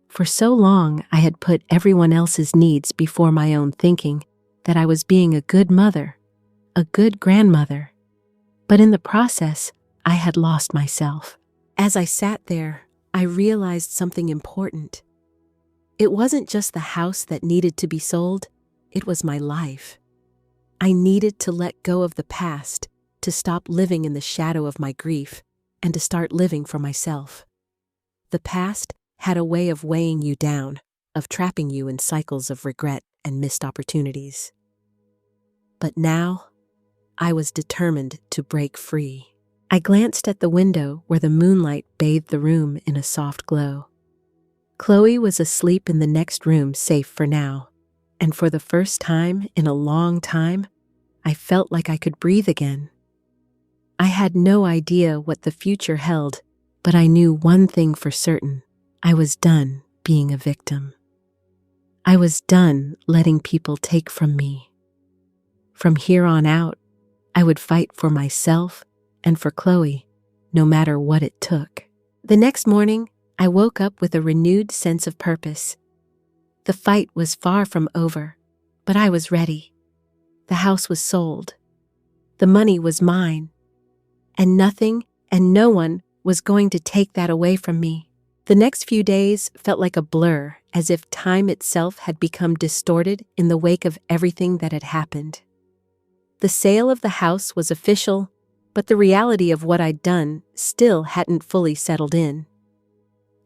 For so long, I had put everyone else's needs before my own, thinking that I was being a good mother, a good grandmother. But in the process, I had lost myself. As I sat there, I realized something important. It wasn't just the house that needed to be sold, it was my life. I needed to let go of the past, to stop living in the shadow of my grief, and to start living for myself. The past had a way of weighing you down, of trapping you in cycles of regret and missed opportunities. But now, I was determined to break free. I glanced at the window where the moonlight bathed the room in a soft glow. Chloe was asleep in the next room, safe for now, and for the first time in a long time, I felt like I could breathe again. I had no idea what the future held, but I knew one thing for certain. I was done being a victim. I was done letting people take from me. From here on out, I would fight for myself and for Chloe, no matter what it took. The next morning, I woke up with a renewed sense of purpose. The fight was far from over, but I was ready. The house was sold. The money was mine. And nothing and no one was going to take that away from me. The next few days felt like a blur, as if time itself had become distorted in the wake of everything that had happened. The sale of the house was official, but the reality of what I'd done still hadn't fully settled in.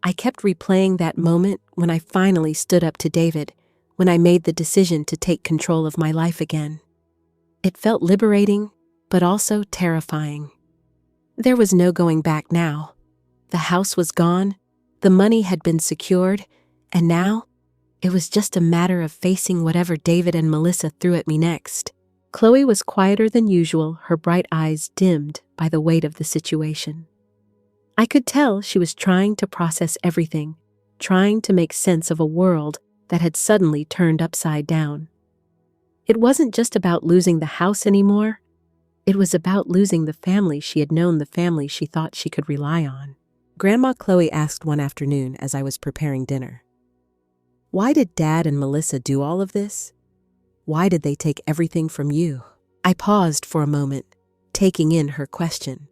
I kept replaying that moment when I finally stood up to David, when I made the decision to take control of my life again. It felt liberating, but also terrifying. There was no going back now. The house was gone, the money had been secured, and now it was just a matter of facing whatever David and Melissa threw at me next. Chloe was quieter than usual, her bright eyes dimmed by the weight of the situation. I could tell she was trying to process everything, trying to make sense of a world that had suddenly turned upside down. It wasn't just about losing the house anymore. It was about losing the family she had known, the family she thought she could rely on. Grandma Chloe asked one afternoon as I was preparing dinner, "Why did Dad and Melissa do all of this? Why did they take everything from you?" I paused for a moment, taking in her question.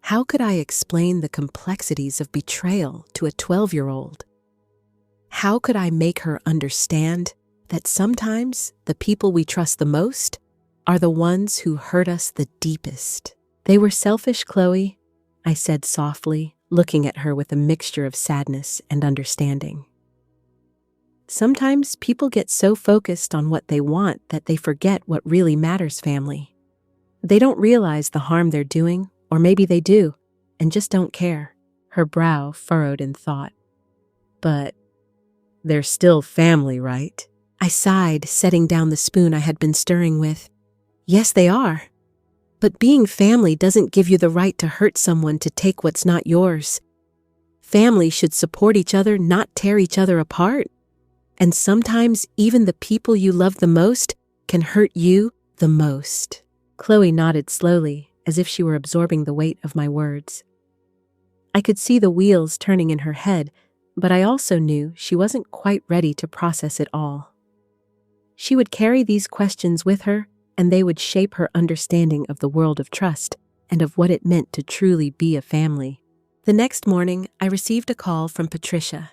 How could I explain the complexities of betrayal to a 12-year-old? How could I make her understand that sometimes the people we trust the most are the ones who hurt us the deepest? "They were selfish, Chloe," I said softly, looking at her with a mixture of sadness and understanding. Sometimes people get so focused on what they want that they forget what really matters, family. They don't realize the harm they're doing, or maybe they do, and just don't care. Her brow furrowed in thought. But they're still family, right? I sighed, setting down the spoon I had been stirring with. Yes, they are. But being family doesn't give you the right to hurt someone to take what's not yours. Family should support each other, not tear each other apart. And sometimes even the people you love the most can hurt you the most. Chloe nodded slowly, as if she were absorbing the weight of my words. I could see the wheels turning in her head, but I also knew she wasn't quite ready to process it all. She would carry these questions with her, and they would shape her understanding of the world of trust and of what it meant to truly be a family. The next morning, I received a call from Patricia.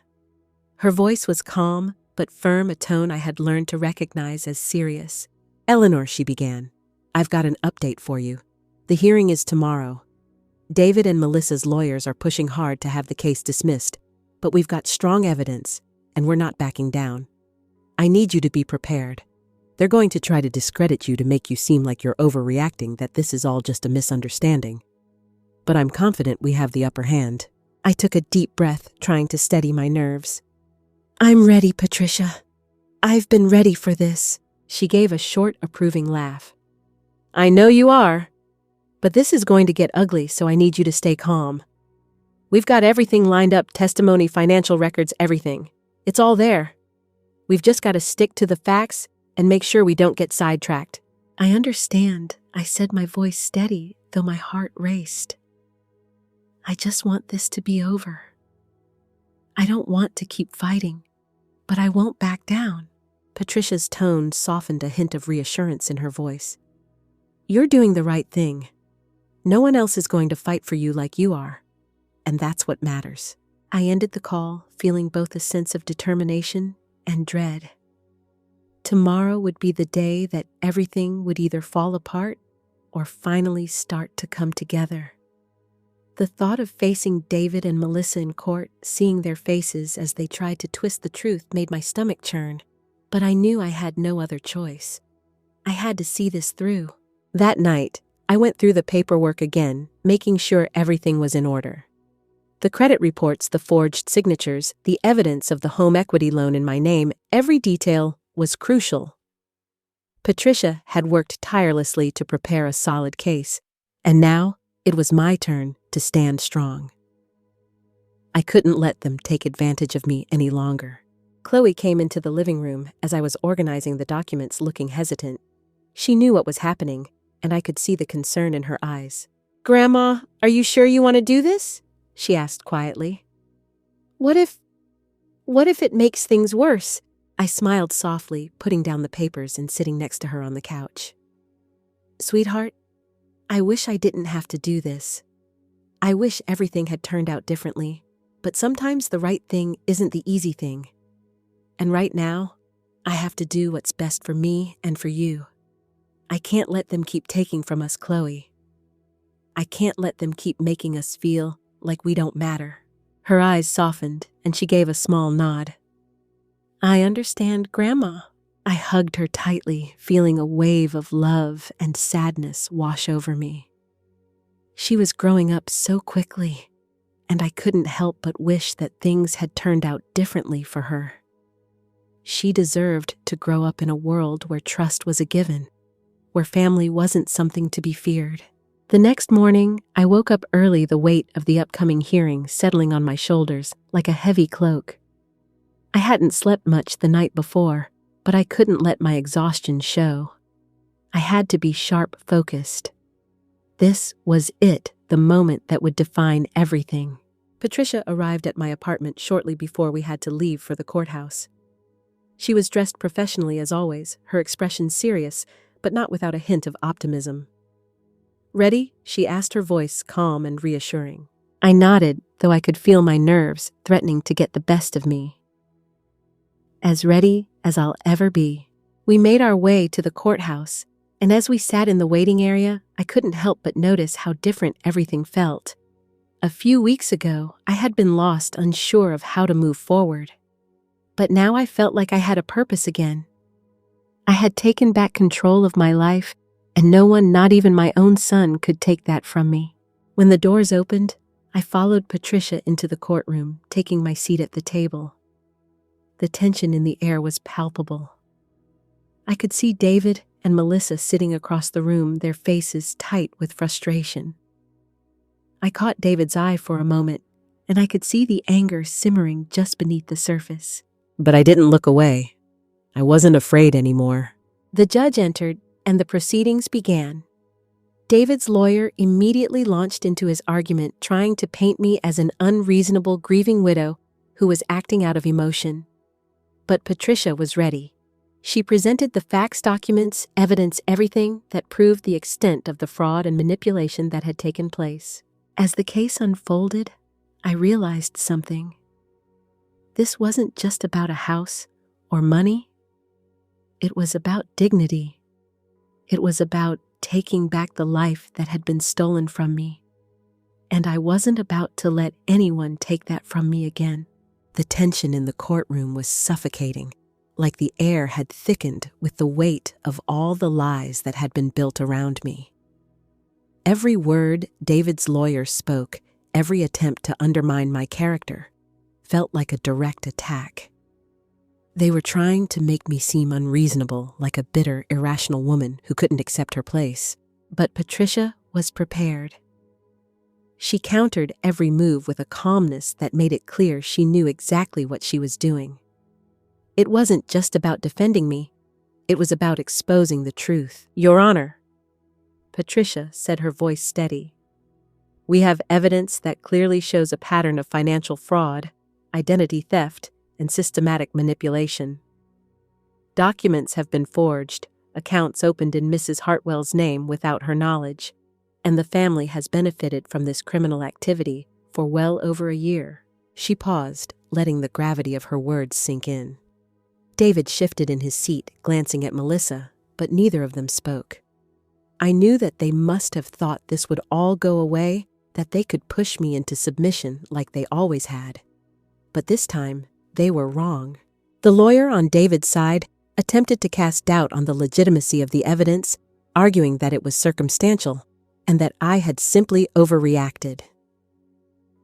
Her voice was calm, but firm, a tone I had learned to recognize as serious. "Eleanor," she began, "I've got an update for you. The hearing is tomorrow. David and Melissa's lawyers are pushing hard to have the case dismissed, but we've got strong evidence, and we're not backing down. I need you to be prepared. They're going to try to discredit you to make you seem like you're overreacting, that this is all just a misunderstanding. But I'm confident we have the upper hand." I took a deep breath, trying to steady my nerves. "I'm ready, Patricia. I've been ready for this." She gave a short, approving laugh. "I know you are. But this is going to get ugly, so I need you to stay calm. We've got everything lined up, testimony, financial records, everything. It's all there. We've just got to stick to the facts and make sure we don't get sidetracked." "I understand," I said, my voice steady, though my heart raced. "I just want this to be over. I don't want to keep fighting, but I won't back down." Patricia's tone softened, a hint of reassurance in her voice. "You're doing the right thing. No one else is going to fight for you like you are, and that's what matters." I ended the call, feeling both a sense of determination and dread. Tomorrow would be the day that everything would either fall apart or finally start to come together. The thought of facing David and Melissa in court, seeing their faces as they tried to twist the truth, made my stomach churn. But I knew I had no other choice. I had to see this through. That night, I went through the paperwork again, making sure everything was in order. The credit reports, the forged signatures, the evidence of the home equity loan in my name, every detail was crucial. Patricia had worked tirelessly to prepare a solid case, and now it was my turn to stand strong. I couldn't let them take advantage of me any longer. Chloe came into the living room as I was organizing the documents, looking hesitant. She knew what was happening, and I could see the concern in her eyes. "Grandma, are you sure you want to do this?" she asked quietly. What if it makes things worse?" I smiled softly, putting down the papers and sitting next to her on the couch. "Sweetheart, I wish I didn't have to do this. I wish everything had turned out differently, but sometimes the right thing isn't the easy thing. And right now, I have to do what's best for me and for you. I can't let them keep taking from us, Chloe. I can't let them keep making us feel like we don't matter." Her eyes softened, and she gave a small nod. "I understand, Grandma." I hugged her tightly, feeling a wave of love and sadness wash over me. She was growing up so quickly, and I couldn't help but wish that things had turned out differently for her. She deserved to grow up in a world where trust was a given, where family wasn't something to be feared. The next morning, I woke up early, the weight of the upcoming hearing settling on my shoulders like a heavy cloak. I hadn't slept much the night before, but I couldn't let my exhaustion show. I had to be sharp, focused. This was it, the moment that would define everything. Patricia arrived at my apartment shortly before we had to leave for the courthouse. She was dressed professionally as always, her expression serious, but not without a hint of optimism. "Ready?" she asked, her voice calm and reassuring. I nodded, though I could feel my nerves threatening to get the best of me. "As ready as I'll ever be." We made our way to the courthouse, and as we sat in the waiting area, I couldn't help but notice how different everything felt. A few weeks ago, I had been lost, unsure of how to move forward. But now I felt like I had a purpose again. I had taken back control of my life, and no one, not even my own son, could take that from me. When the doors opened, I followed Patricia into the courtroom, taking my seat at the table. The tension in the air was palpable. I could see David and Melissa sitting across the room, their faces tight with frustration. I caught David's eye for a moment, and I could see the anger simmering just beneath the surface. But I didn't look away. I wasn't afraid anymore. The judge entered, and the proceedings began. David's lawyer immediately launched into his argument, trying to paint me as an unreasonable, grieving widow who was acting out of emotion. But Patricia was ready. She presented the facts, documents, evidence, everything that proved the extent of the fraud and manipulation that had taken place. As the case unfolded, I realized something. This wasn't just about a house or money. It was about dignity. It was about taking back the life that had been stolen from me. And I wasn't about to let anyone take that from me again. The tension in the courtroom was suffocating, like the air had thickened with the weight of all the lies that had been built around me. Every word David's lawyer spoke, every attempt to undermine my character, felt like a direct attack. They were trying to make me seem unreasonable, like a bitter, irrational woman who couldn't accept her place. But Patricia was prepared. She countered every move with a calmness that made it clear she knew exactly what she was doing. It wasn't just about defending me. It was about exposing the truth. Your Honor, Patricia said, her voice steady. We have evidence that clearly shows a pattern of financial fraud, identity theft, and systematic manipulation. Documents have been forged, accounts opened in Mrs. Hartwell's name without her knowledge, and the family has benefited from this criminal activity for well over a year. She paused, letting the gravity of her words sink in. David shifted in his seat, glancing at Melissa, but neither of them spoke. I knew that they must have thought this would all go away, that they could push me into submission like they always had. But this time, they were wrong. The lawyer on David's side attempted to cast doubt on the legitimacy of the evidence, arguing that it was circumstantial and that I had simply overreacted.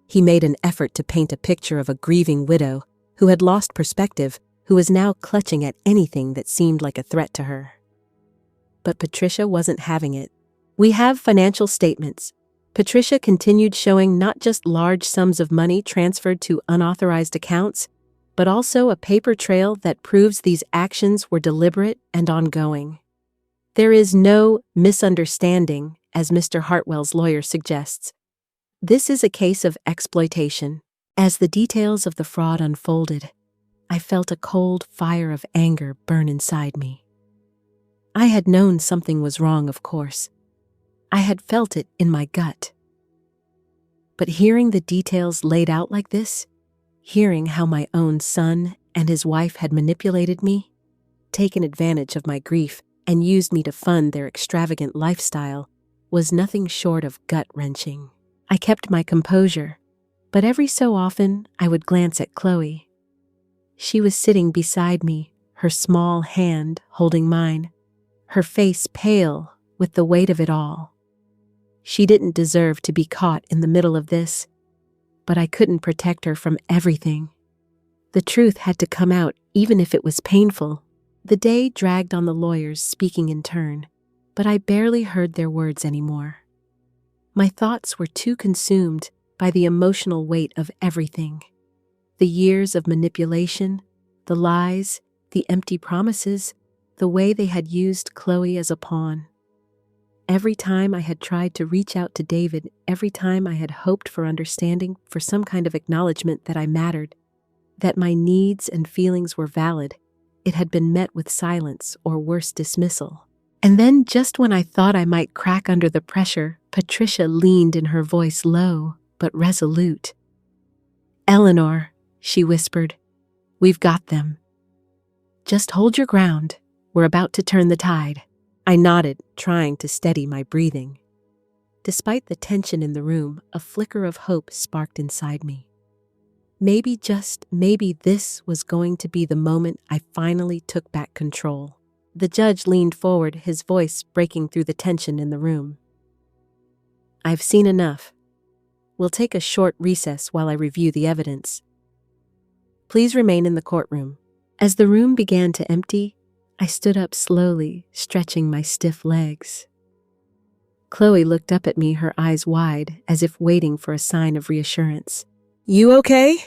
He made an effort to paint a picture of a grieving widow who had lost perspective, who was now clutching at anything that seemed like a threat to her. But Patricia wasn't having it. We have financial statements. Patricia continued, showing not just large sums of money transferred to unauthorized accounts, but also a paper trail that proves these actions were deliberate and ongoing. There is no misunderstanding, as Mr. Hartwell's lawyer suggests. This is a case of exploitation. As the details of the fraud unfolded, I felt a cold fire of anger burn inside me. I had known something was wrong, of course. I had felt it in my gut. But hearing the details laid out like this, hearing how my own son and his wife had manipulated me, taken advantage of my grief, and used me to fund their extravagant lifestyle, was nothing short of gut-wrenching. I kept my composure, but every so often I would glance at Chloe. She was sitting beside me, her small hand holding mine, her face pale with the weight of it all. She didn't deserve to be caught in the middle of this, but I couldn't protect her from everything. The truth had to come out, even if it was painful. The day dragged on, the lawyers speaking in turn, but I barely heard their words anymore. My thoughts were too consumed by the emotional weight of everything. The years of manipulation, the lies, the empty promises, the way they had used Chloe as a pawn. Every time I had tried to reach out to David, every time I had hoped for understanding, for some kind of acknowledgement that I mattered, that my needs and feelings were valid, it had been met with silence or worse, dismissal. And then, just when I thought I might crack under the pressure, Patricia leaned in, her voice low but resolute. "Eleanor," she whispered, "we've got them. Just hold your ground. We're about to turn the tide." I nodded, trying to steady my breathing. Despite the tension in the room, a flicker of hope sparked inside me. Maybe, just maybe, this was going to be the moment I finally took back control. The judge leaned forward, his voice breaking through the tension in the room. "I've seen enough. We'll take a short recess while I review the evidence. Please remain in the courtroom." As the room began to empty, I stood up slowly, stretching my stiff legs. Chloe looked up at me, her eyes wide, as if waiting for a sign of reassurance. "You okay?"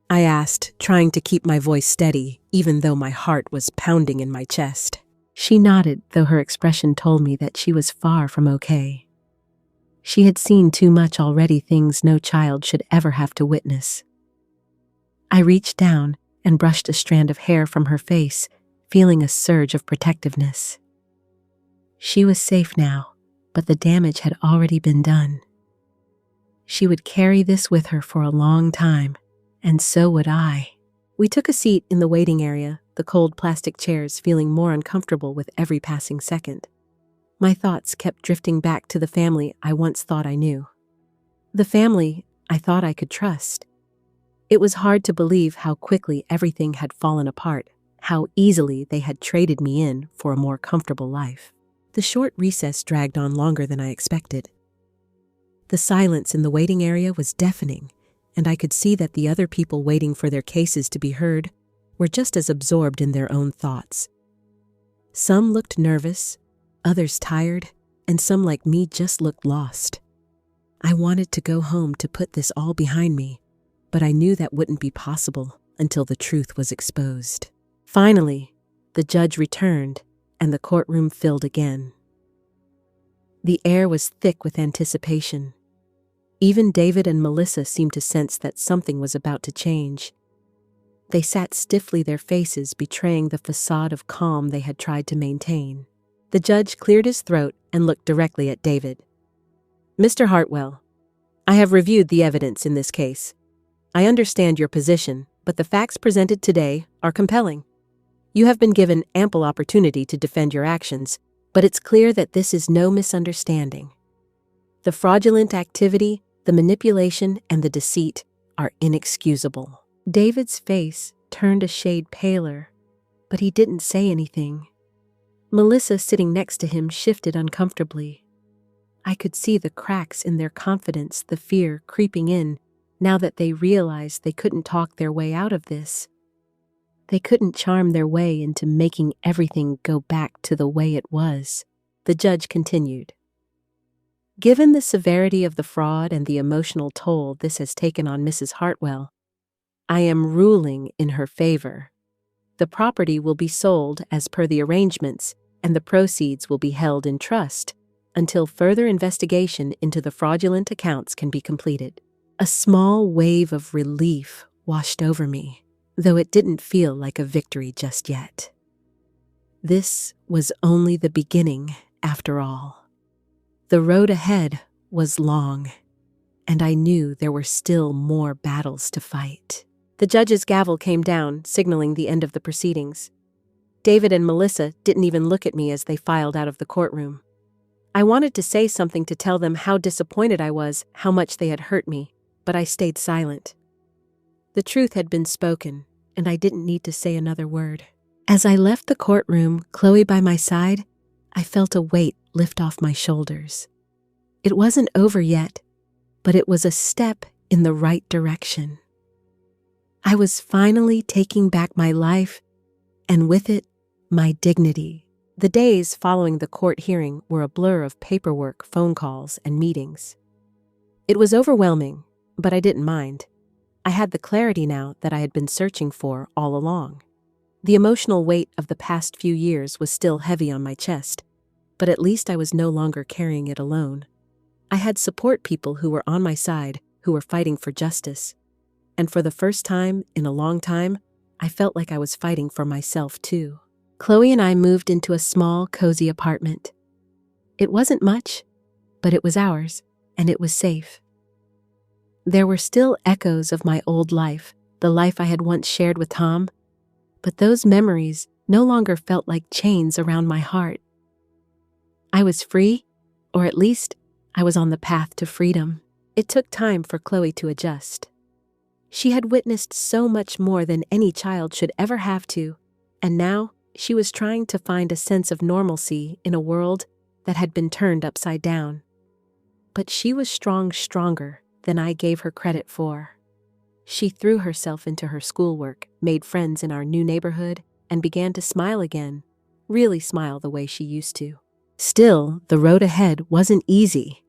I asked, trying to keep my voice steady, even though my heart was pounding in my chest. She nodded, though her expression told me that she was far from okay. She had seen too much already, things no child should ever have to witness. I reached down and brushed a strand of hair from her face, feeling a surge of protectiveness. She was safe now, but the damage had already been done. She would carry this with her for a long time, and so would I. We took a seat in the waiting area, the cold plastic chairs feeling more uncomfortable with every passing second. My thoughts kept drifting back to the family I once thought I knew. The family I thought I could trust. It was hard to believe how quickly everything had fallen apart, how easily they had traded me in for a more comfortable life. The short recess dragged on longer than I expected. The silence in the waiting area was deafening, and I could see that the other people waiting for their cases to be heard were just as absorbed in their own thoughts. Some looked nervous, others tired, and some like me just looked lost. I wanted to go home to put this all behind me, but I knew that wouldn't be possible until the truth was exposed. Finally, the judge returned, and the courtroom filled again. The air was thick with anticipation. Even David and Melissa seemed to sense that something was about to change. They sat stiffly, their faces betraying the facade of calm they had tried to maintain. The judge cleared his throat and looked directly at David. "Mr. Hartwell, I have reviewed the evidence in this case. I understand your position, but the facts presented today are compelling. You have been given ample opportunity to defend your actions, but it's clear that this is no misunderstanding. The fraudulent activity, the manipulation, and the deceit are inexcusable." David's face turned a shade paler, but he didn't say anything. Melissa, sitting next to him, shifted uncomfortably. I could see the cracks in their confidence, the fear creeping in, now that they realized they couldn't talk their way out of this. They couldn't charm their way into making everything go back to the way it was. The judge continued. "Given the severity of the fraud and the emotional toll this has taken on Mrs. Hartwell, I am ruling in her favor. The property will be sold as per the arrangements, and the proceeds will be held in trust until further investigation into the fraudulent accounts can be completed." A small wave of relief washed over me, though it didn't feel like a victory just yet. This was only the beginning, after all. The road ahead was long, and I knew there were still more battles to fight. The judge's gavel came down, signaling the end of the proceedings. David and Melissa didn't even look at me as they filed out of the courtroom. I wanted to say something to tell them how disappointed I was, how much they had hurt me, but I stayed silent. The truth had been spoken, and I didn't need to say another word. As I left the courtroom, Chloe by my side, I felt a weight lift off my shoulders. It wasn't over yet, but it was a step in the right direction. I was finally taking back my life, and with it, my dignity. The days following the court hearing were a blur of paperwork, phone calls, and meetings. It was overwhelming, but I didn't mind. I had the clarity now that I had been searching for all along. The emotional weight of the past few years was still heavy on my chest, but at least I was no longer carrying it alone. I had support people who were on my side, who were fighting for justice. And for the first time in a long time, I felt like I was fighting for myself too. Chloe and I moved into a small, cozy apartment. It wasn't much, but it was ours, and it was safe. There were still echoes of my old life, the life I had once shared with Tom, but those memories no longer felt like chains around my heart. I was free, or at least I was on the path to freedom. It took time for Chloe to adjust. She had witnessed so much more than any child should ever have to, and now she was trying to find a sense of normalcy in a world that had been turned upside down. But she was stronger than I gave her credit for. She threw herself into her schoolwork, made friends in our new neighborhood, and began to smile again, really smile the way she used to. Still, the road ahead wasn't easy.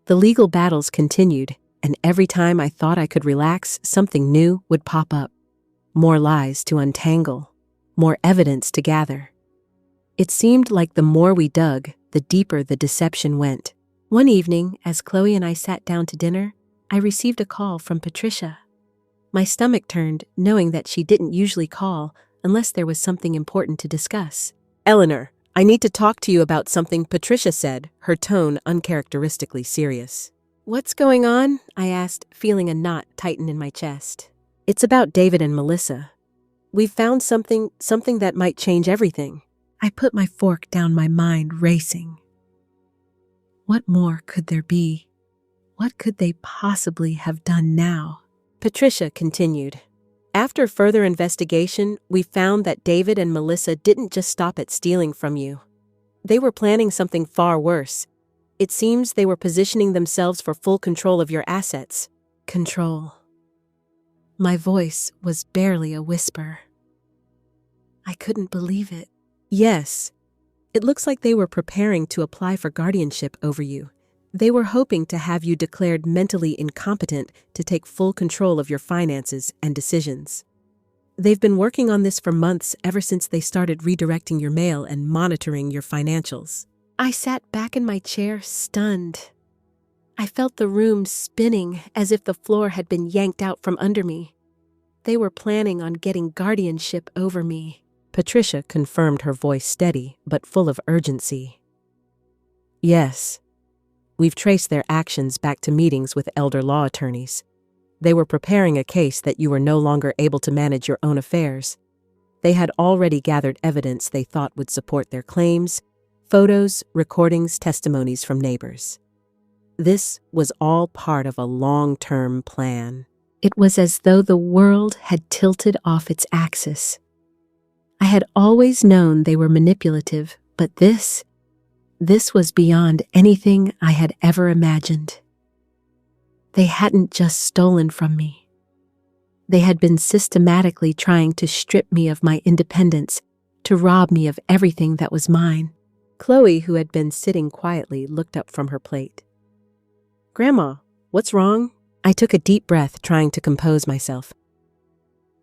The legal battles continued, and every time I thought I could relax, something new would pop up. More lies to untangle, more evidence to gather. It seemed like the more we dug, the deeper the deception went. One evening, as Chloe and I sat down to dinner, I received a call from Patricia. My stomach turned, knowing that she didn't usually call unless there was something important to discuss. "Eleanor, I need to talk to you about something," Patricia said, her tone uncharacteristically serious. "What's going on?" I asked, feeling a knot tighten in my chest. "It's about David and Melissa. We've found something that might change everything." I put my fork down, my mind racing. What more could there be? What could they possibly have done now? Patricia continued. "After further investigation, we found that David and Melissa didn't just stop at stealing from you. They were planning something far worse. It seems they were positioning themselves for full control of your assets." Control. My voice was barely a whisper. I couldn't believe it. "Yes. It looks like they were preparing to apply for guardianship over you. They were hoping to have you declared mentally incompetent to take full control of your finances and decisions. They've been working on this for months, ever since they started redirecting your mail and monitoring your financials." I sat back in my chair, stunned. I felt the room spinning as if the floor had been yanked out from under me. They were planning on getting guardianship over me. Patricia confirmed, her voice steady but full of urgency. "Yes. We've traced their actions back to meetings with elder law attorneys. They were preparing a case that you were no longer able to manage your own affairs. They had already gathered evidence they thought would support their claims: photos, recordings, testimonies from neighbors. This was all part of a long-term plan." It was as though the world had tilted off its axis. I had always known they were manipulative, but this was beyond anything I had ever imagined. They hadn't just stolen from me. They had been systematically trying to strip me of my independence, to rob me of everything that was mine. Chloe, who had been sitting quietly, looked up from her plate. "Grandma, what's wrong?" I took a deep breath, trying to compose myself.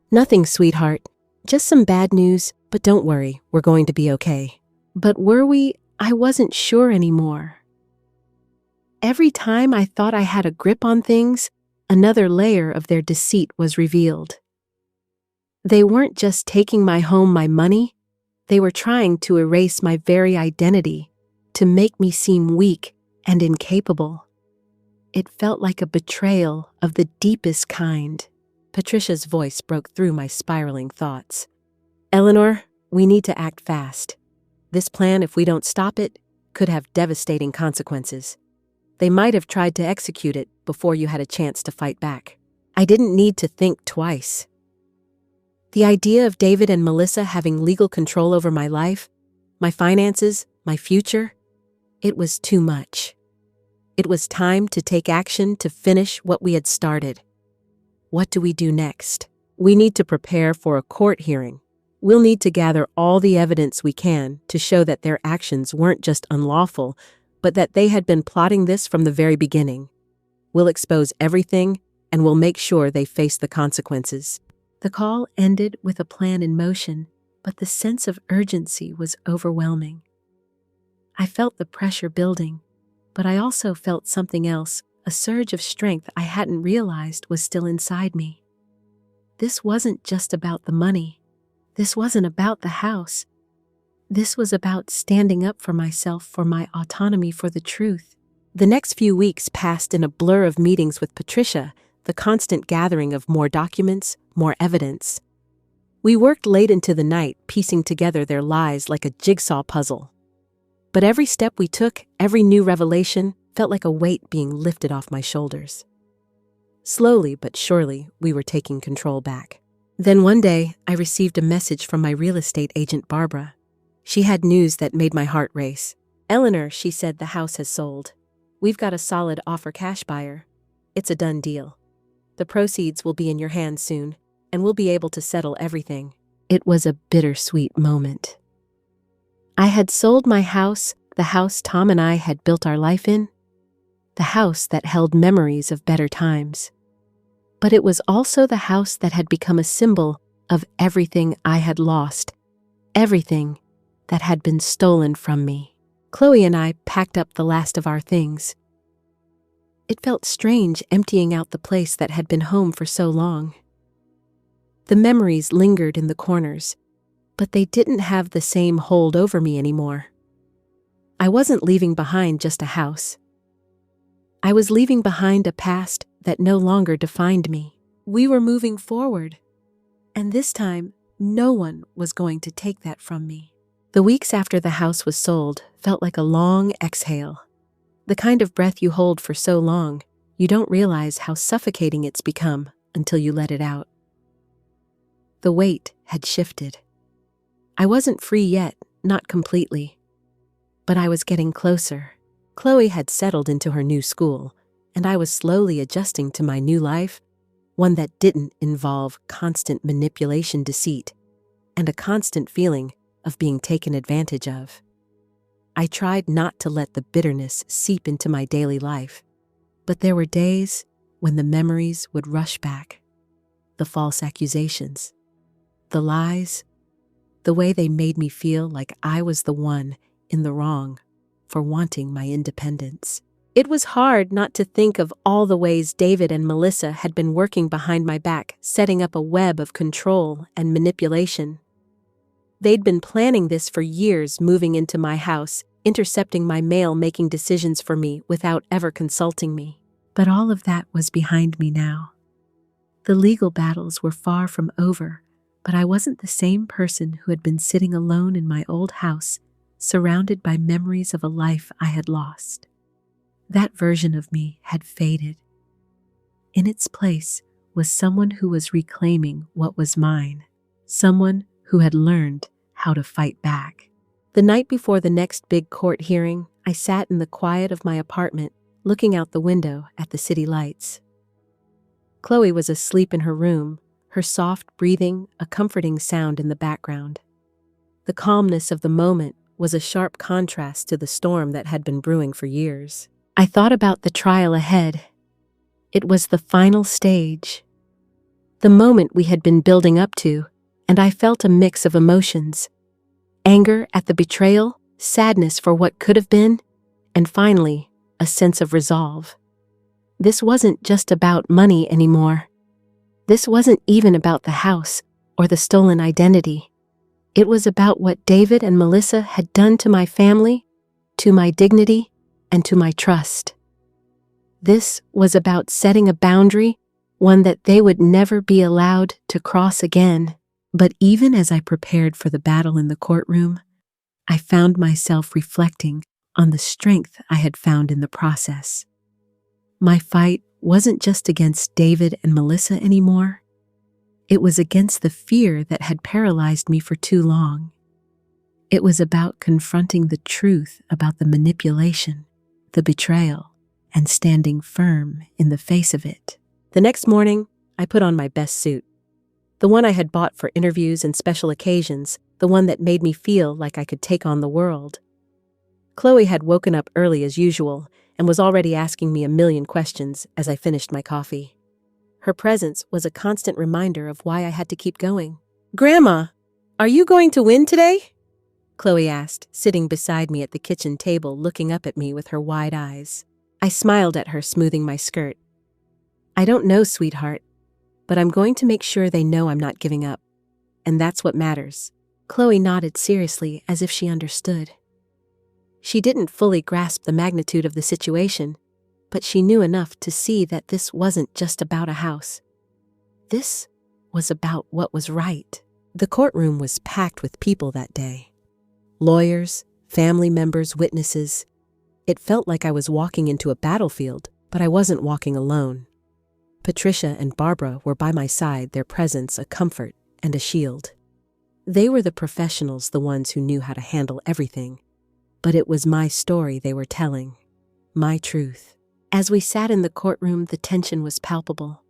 "Nothing, sweetheart. Just some bad news, but don't worry, we're going to be okay." But were we? I wasn't sure anymore. Every time I thought I had a grip on things, another layer of their deceit was revealed. They weren't just taking my home, my money. They were trying to erase my very identity, to make me seem weak and incapable. It felt like a betrayal of the deepest kind. Patricia's voice broke through my spiraling thoughts. "Eleanor, we need to act fast. This plan, if we don't stop it, could have devastating consequences. They might have tried to execute it before you had a chance to fight back." I didn't need to think twice. The idea of David and Melissa having legal control over my life, my finances, my future, it was too much. It was time to take action, to finish what we had started. What do we do next? We need to prepare for a court hearing. We'll need to gather all the evidence we can to show that their actions weren't just unlawful, but that they had been plotting this from the very beginning. We'll expose everything, and we'll make sure they face the consequences. The call ended with a plan in motion, but the sense of urgency was overwhelming. I felt the pressure building, but I also felt something else, a surge of strength I hadn't realized was still inside me. This wasn't just about the money. This wasn't about the house. This was about standing up for myself, for my autonomy, for the truth. The next few weeks passed in a blur of meetings with Patricia, the constant gathering of more documents, more evidence. We worked late into the night, piecing together their lies like a jigsaw puzzle. But every step we took, every new revelation, felt like a weight being lifted off my shoulders. Slowly but surely, we were taking control back. Then one day, I received a message from my real estate agent, Barbara. She had news that made my heart race. "Eleanor," she said, "the house has sold. We've got a solid offer cash buyer. It's a done deal. The proceeds will be in your hands soon, and we'll be able to settle everything." It was a bittersweet moment. I had sold my house, the house Tom and I had built our life in, the house that held memories of better times. But it was also the house that had become a symbol of everything I had lost, everything that had been stolen from me. Chloe and I packed up the last of our things. It felt strange emptying out the place that had been home for so long. The memories lingered in the corners, but they didn't have the same hold over me anymore. I wasn't leaving behind just a house. I was leaving behind a past that no longer defined me. We were moving forward, and this time, no one was going to take that from me. The weeks after the house was sold felt like a long exhale. The kind of breath you hold for so long, you don't realize how suffocating it's become until you let it out. The weight had shifted. I wasn't free yet, not completely. But I was getting closer. Chloe had settled into her new school, and I was slowly adjusting to my new life, one that didn't involve constant manipulation, deceit, and a constant feeling of being taken advantage of. I tried not to let the bitterness seep into my daily life, but there were days when the memories would rush back. The false accusations, the lies, the way they made me feel like I was the one in the wrong for wanting my independence. It was hard not to think of all the ways David and Melissa had been working behind my back, setting up a web of control and manipulation. They'd been planning this for years, moving into my house, intercepting my mail, making decisions for me without ever consulting me. But all of that was behind me now. The legal battles were far from over, but I wasn't the same person who had been sitting alone in my old house, surrounded by memories of a life I had lost. That version of me had faded. In its place was someone who was reclaiming what was mine, someone who had learned how to fight back. The night before the next big court hearing, I sat in the quiet of my apartment, looking out the window at the city lights. Chloe was asleep in her room, her soft breathing a comforting sound in the background. The calmness of the moment was a sharp contrast to the storm that had been brewing for years. I thought about the trial ahead. It was the final stage, the moment we had been building up to, and I felt a mix of emotions: anger at the betrayal, sadness for what could have been, and finally, a sense of resolve. This wasn't just about money anymore. This wasn't even about the house or the stolen identity. It was about what David and Melissa had done to my family, to my dignity, and to my trust. This was about setting a boundary, one that they would never be allowed to cross again. But even as I prepared for the battle in the courtroom, I found myself reflecting on the strength I had found in the process. My fight wasn't just against David and Melissa anymore. It was against the fear that had paralyzed me for too long. It was about confronting the truth about the manipulation, the betrayal, and standing firm in the face of it. The next morning, I put on my best suit. The one I had bought for interviews and special occasions, the one that made me feel like I could take on the world. Chloe had woken up early as usual and was already asking me a million questions as I finished my coffee. Her presence was a constant reminder of why I had to keep going. "Grandma, are you going to win today?" Chloe asked, sitting beside me at the kitchen table, looking up at me with her wide eyes. I smiled at her, smoothing my skirt. "I don't know, sweetheart, but I'm going to make sure they know I'm not giving up. And that's what matters." Chloe nodded seriously, as if she understood. She didn't fully grasp the magnitude of the situation, but she knew enough to see that this wasn't just about a house. This was about what was right. The courtroom was packed with people that day. Lawyers, family members, witnesses. It felt like I was walking into a battlefield, but I wasn't walking alone. Patricia and Barbara were by my side, their presence a comfort and a shield. They were the professionals, the ones who knew how to handle everything. But it was my story they were telling, my truth. As we sat in the courtroom, the tension was palpable.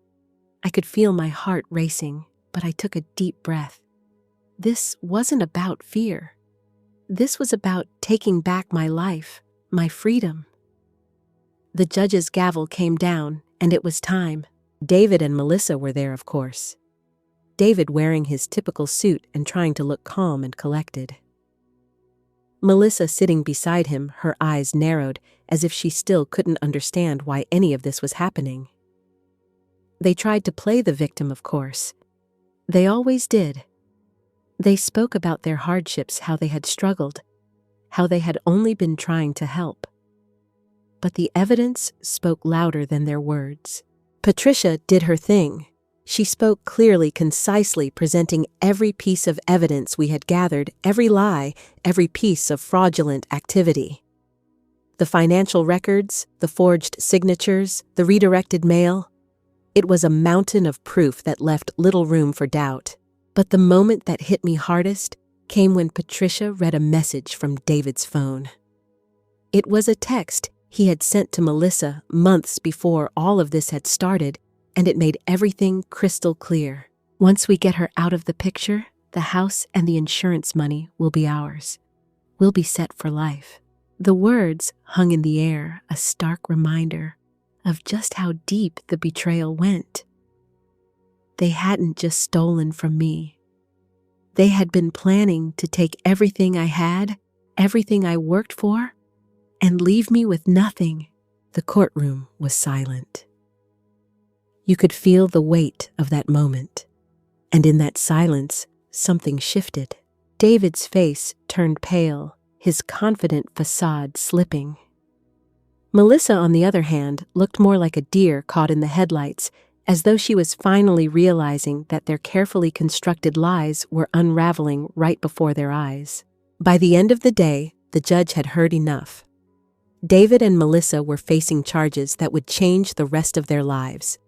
I could feel my heart racing, but I took a deep breath. This wasn't about fear. This was about taking back my life, my freedom. The judge's gavel came down, and it was time. David and Melissa were there, of course. David wearing his typical suit and trying to look calm and collected. Melissa sitting beside him, her eyes narrowed, as if she still couldn't understand why any of this was happening. They tried to play the victim, of course. They always did. They spoke about their hardships, how they had struggled, how they had only been trying to help. But the evidence spoke louder than their words. Patricia did her thing. She spoke clearly, concisely, presenting every piece of evidence we had gathered, every lie, every piece of fraudulent activity. The financial records, the forged signatures, the redirected mail. It was a mountain of proof that left little room for doubt. But the moment that hit me hardest came when Patricia read a message from David's phone. It was a text he had sent to Melissa months before all of this had started, and it made everything crystal clear. Once we get her out of the picture, the house and the insurance money will be ours. We'll be set for life. The words hung in the air, a stark reminder of just how deep the betrayal went. They hadn't just stolen from me. They had been planning to take everything I had, everything I worked for, and leave me with nothing. The courtroom was silent. You could feel the weight of that moment, and in that silence, something shifted. David's face turned pale, his confident facade slipping. Melissa, on the other hand, looked more like a deer caught in the headlights, as though she was finally realizing that their carefully constructed lies were unraveling right before their eyes. By the end of the day, the judge had heard enough. David and Melissa were facing charges that would change the rest of their lives.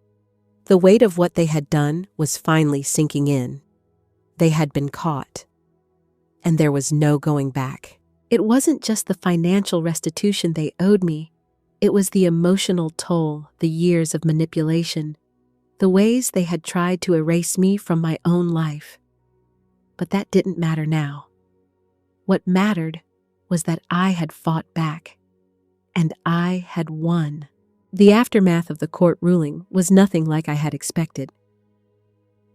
The weight of what they had done was finally sinking in. They had been caught, and there was no going back. It wasn't just the financial restitution they owed me. It was the emotional toll, the years of manipulation, the ways they had tried to erase me from my own life. But that didn't matter now. What mattered was that I had fought back, and I had won. The aftermath of the court ruling was nothing like I had expected.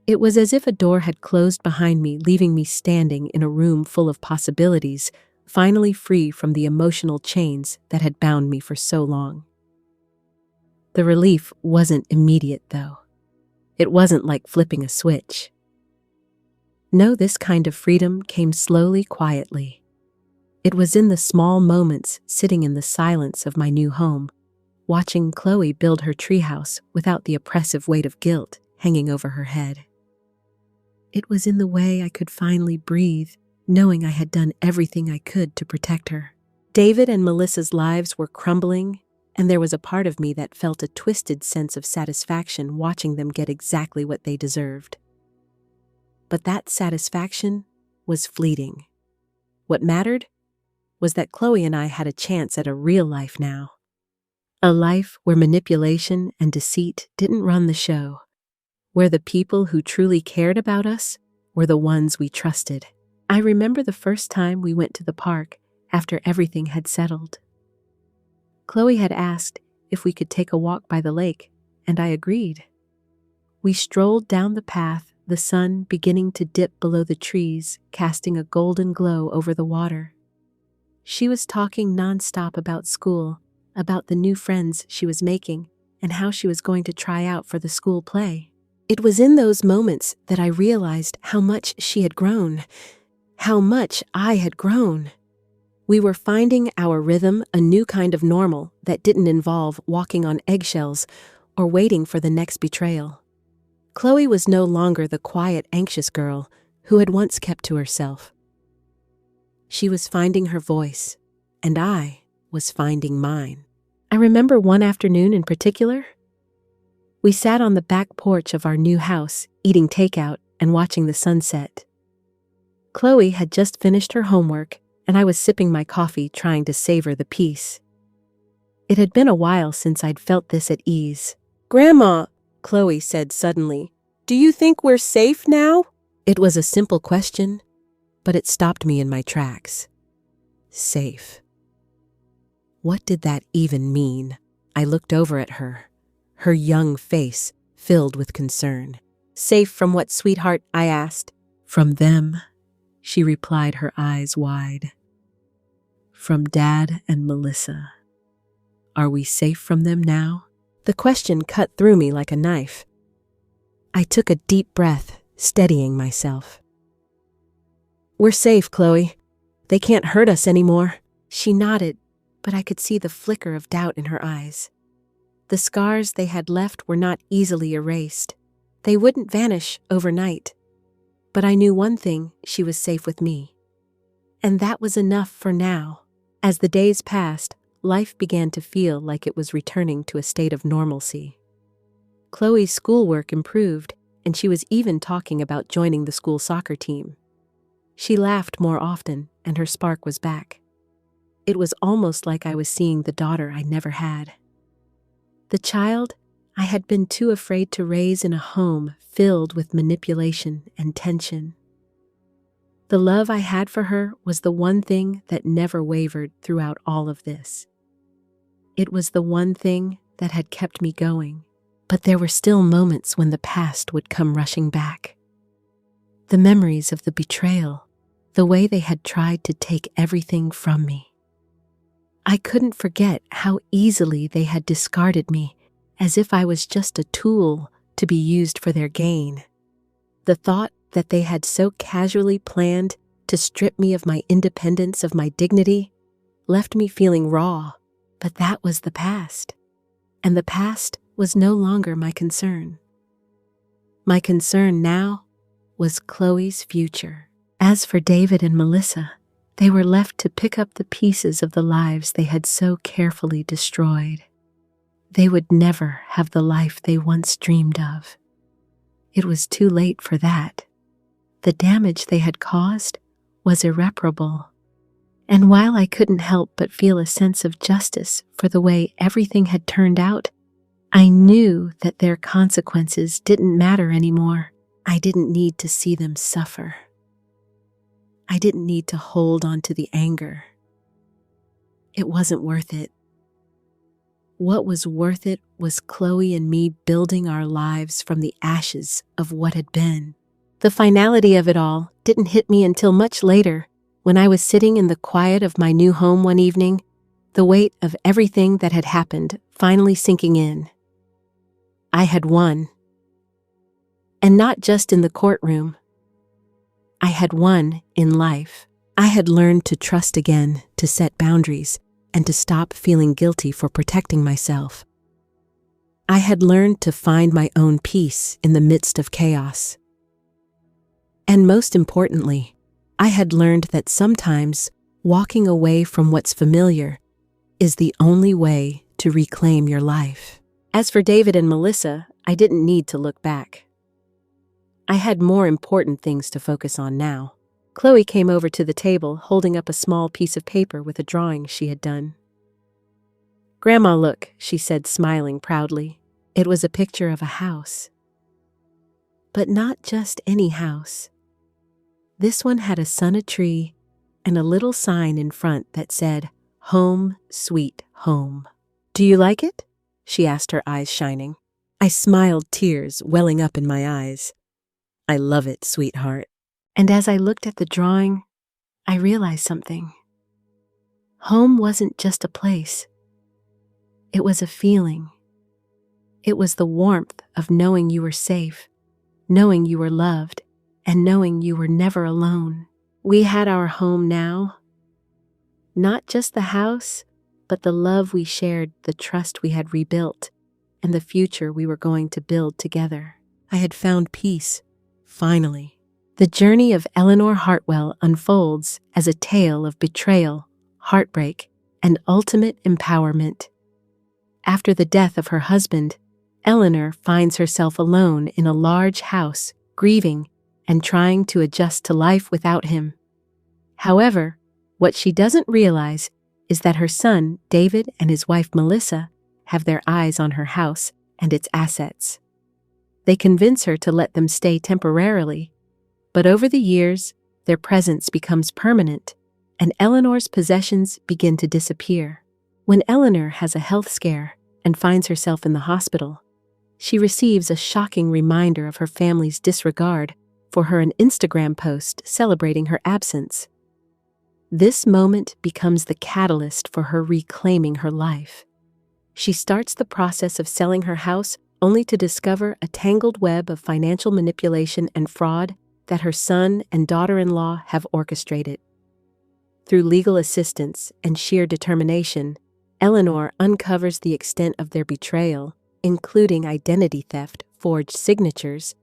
It was as if a door had closed behind me, leaving me standing in a room full of possibilities, finally free from the emotional chains that had bound me for so long. The relief wasn't immediate, though. It wasn't like flipping a switch. No, this kind of freedom came slowly, quietly. It was in the small moments, sitting in the silence of my new home, watching Chloe build her treehouse without the oppressive weight of guilt hanging over her head. It was in the way I could finally breathe, knowing I had done everything I could to protect her. David and Melissa's lives were crumbling, and there was a part of me that felt a twisted sense of satisfaction watching them get exactly what they deserved. But that satisfaction was fleeting. What mattered was that Chloe and I had a chance at a real life now. A life where manipulation and deceit didn't run the show, where the people who truly cared about us were the ones we trusted. I remember the first time we went to the park after everything had settled. Chloe had asked if we could take a walk by the lake, and I agreed. We strolled down the path, the sun beginning to dip below the trees, casting a golden glow over the water. She was talking nonstop about school, about the new friends she was making, and how she was going to try out for the school play. It was in those moments that I realized how much she had grown, how much I had grown. We were finding our rhythm, a new kind of normal that didn't involve walking on eggshells or waiting for the next betrayal. Chloe was no longer the quiet, anxious girl who had once kept to herself. She was finding her voice, and I was finding mine. I remember one afternoon in particular. We sat on the back porch of our new house, eating takeout and watching the sunset. Chloe had just finished her homework, and I was sipping my coffee trying to savor the peace. It had been a while since I'd felt this at ease. "Grandma," Chloe said suddenly, "do you think we're safe now?" It was a simple question, but it stopped me in my tracks. Safe. What did that even mean? I looked over at her, her young face filled with concern. "Safe from what, sweetheart?" I asked. "From them," she replied, her eyes wide. "From Dad and Melissa. Are we safe from them now?" The question cut through me like a knife. I took a deep breath, steadying myself. "We're safe, Chloe. They can't hurt us anymore." She nodded, but I could see the flicker of doubt in her eyes. The scars they had left were not easily erased. They wouldn't vanish overnight. But I knew one thing: she was safe with me. And that was enough for now. As the days passed, life began to feel like it was returning to a state of normalcy. Chloe's schoolwork improved, and she was even talking about joining the school soccer team. She laughed more often, and her spark was back. It was almost like I was seeing the daughter I never had. The child I had been too afraid to raise in a home filled with manipulation and tension. The love I had for her was the one thing that never wavered throughout all of this. It was the one thing that had kept me going, but there were still moments when the past would come rushing back. The memories of the betrayal, the way they had tried to take everything from me. I couldn't forget how easily they had discarded me, as if I was just a tool to be used for their gain. The thought that they had so casually planned to strip me of my independence, of my dignity, left me feeling raw. But that was the past, and the past was no longer my concern. My concern now was Chloe's future. As for David and Melissa, they were left to pick up the pieces of the lives they had so carefully destroyed. They would never have the life they once dreamed of. It was too late for that. The damage they had caused was irreparable. And while I couldn't help but feel a sense of justice for the way everything had turned out, I knew that their consequences didn't matter anymore. I didn't need to see them suffer. I didn't need to hold on to the anger. It wasn't worth it. What was worth it was Chloe and me building our lives from the ashes of what had been. The finality of it all didn't hit me until much later, when I was sitting in the quiet of my new home one evening, the weight of everything that had happened finally sinking in. I had won. And not just in the courtroom. I had won in life. I had learned to trust again, to set boundaries, and to stop feeling guilty for protecting myself. I had learned to find my own peace in the midst of chaos. And most importantly, I had learned that sometimes walking away from what's familiar is the only way to reclaim your life. As for David and Melissa, I didn't need to look back. I had more important things to focus on now. Chloe came over to the table, holding up a small piece of paper with a drawing she had done. "Grandma, look," she said, smiling proudly. It was a picture of a house. But not just any house. This one had a sun, a tree, and a little sign in front that said, "Home, Sweet Home." "Do you like it?" she asked, her eyes shining. I smiled, tears welling up in my eyes. "I love it, sweetheart." And as I looked at the drawing, I realized something. Home wasn't just a place. It was a feeling. It was the warmth of knowing you were safe, knowing you were loved, and knowing you were never alone. We had our home now. Not just the house, but the love we shared, the trust we had rebuilt, and the future we were going to build together. I had found peace, finally. The journey of Eleanor Hartwell unfolds as a tale of betrayal, heartbreak, and ultimate empowerment. After the death of her husband, Eleanor finds herself alone in a large house, grieving and trying to adjust to life without him. However, what she doesn't realize is that her son, David, and his wife, Melissa, have their eyes on her house and its assets. They convince her to let them stay temporarily, but over the years, their presence becomes permanent, and Eleanor's possessions begin to disappear. When Eleanor has a health scare and finds herself in the hospital, she receives a shocking reminder of her family's disregard for her an Instagram post celebrating her absence. This moment becomes the catalyst for her reclaiming her life. She starts the process of selling her house only to discover a tangled web of financial manipulation and fraud that her son and daughter-in-law have orchestrated. Through legal assistance and sheer determination, Eleanor uncovers the extent of their betrayal, including identity theft, forged signatures,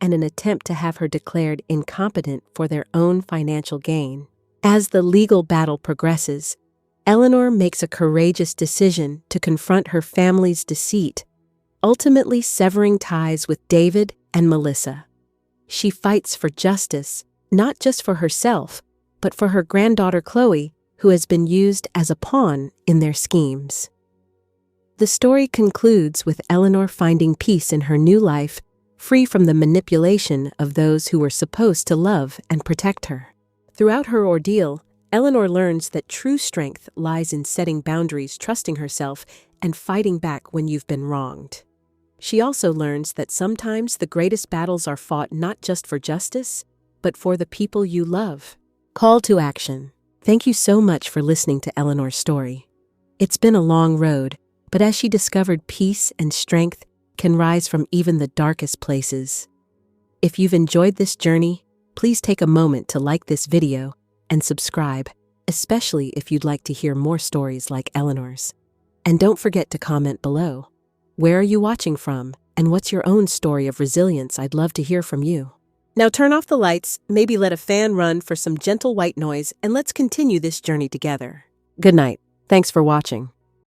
and an attempt to have her declared incompetent for their own financial gain. As the legal battle progresses, Eleanor makes a courageous decision to confront her family's deceit, ultimately severing ties with David and Melissa. She fights for justice, not just for herself, but for her granddaughter Chloe, who has been used as a pawn in their schemes. The story concludes with Eleanor finding peace in her new life, free from the manipulation of those who were supposed to love and protect her. Throughout her ordeal, Eleanor learns that true strength lies in setting boundaries, trusting herself, and fighting back when you've been wronged. She also learns that sometimes the greatest battles are fought not just for justice, but for the people you love. Call to action. Thank you so much for listening to Eleanor's story. It's been a long road, but as she discovered peace and strength can rise from even the darkest places. If you've enjoyed this journey, please take a moment to like this video and subscribe, especially if you'd like to hear more stories like Eleanor's. And don't forget to comment below. Where are you watching from, and what's your own story of resilience? I'd love to hear from you. Now turn off the lights, maybe let a fan run for some gentle white noise, and let's continue this journey together. Good night. Thanks for watching.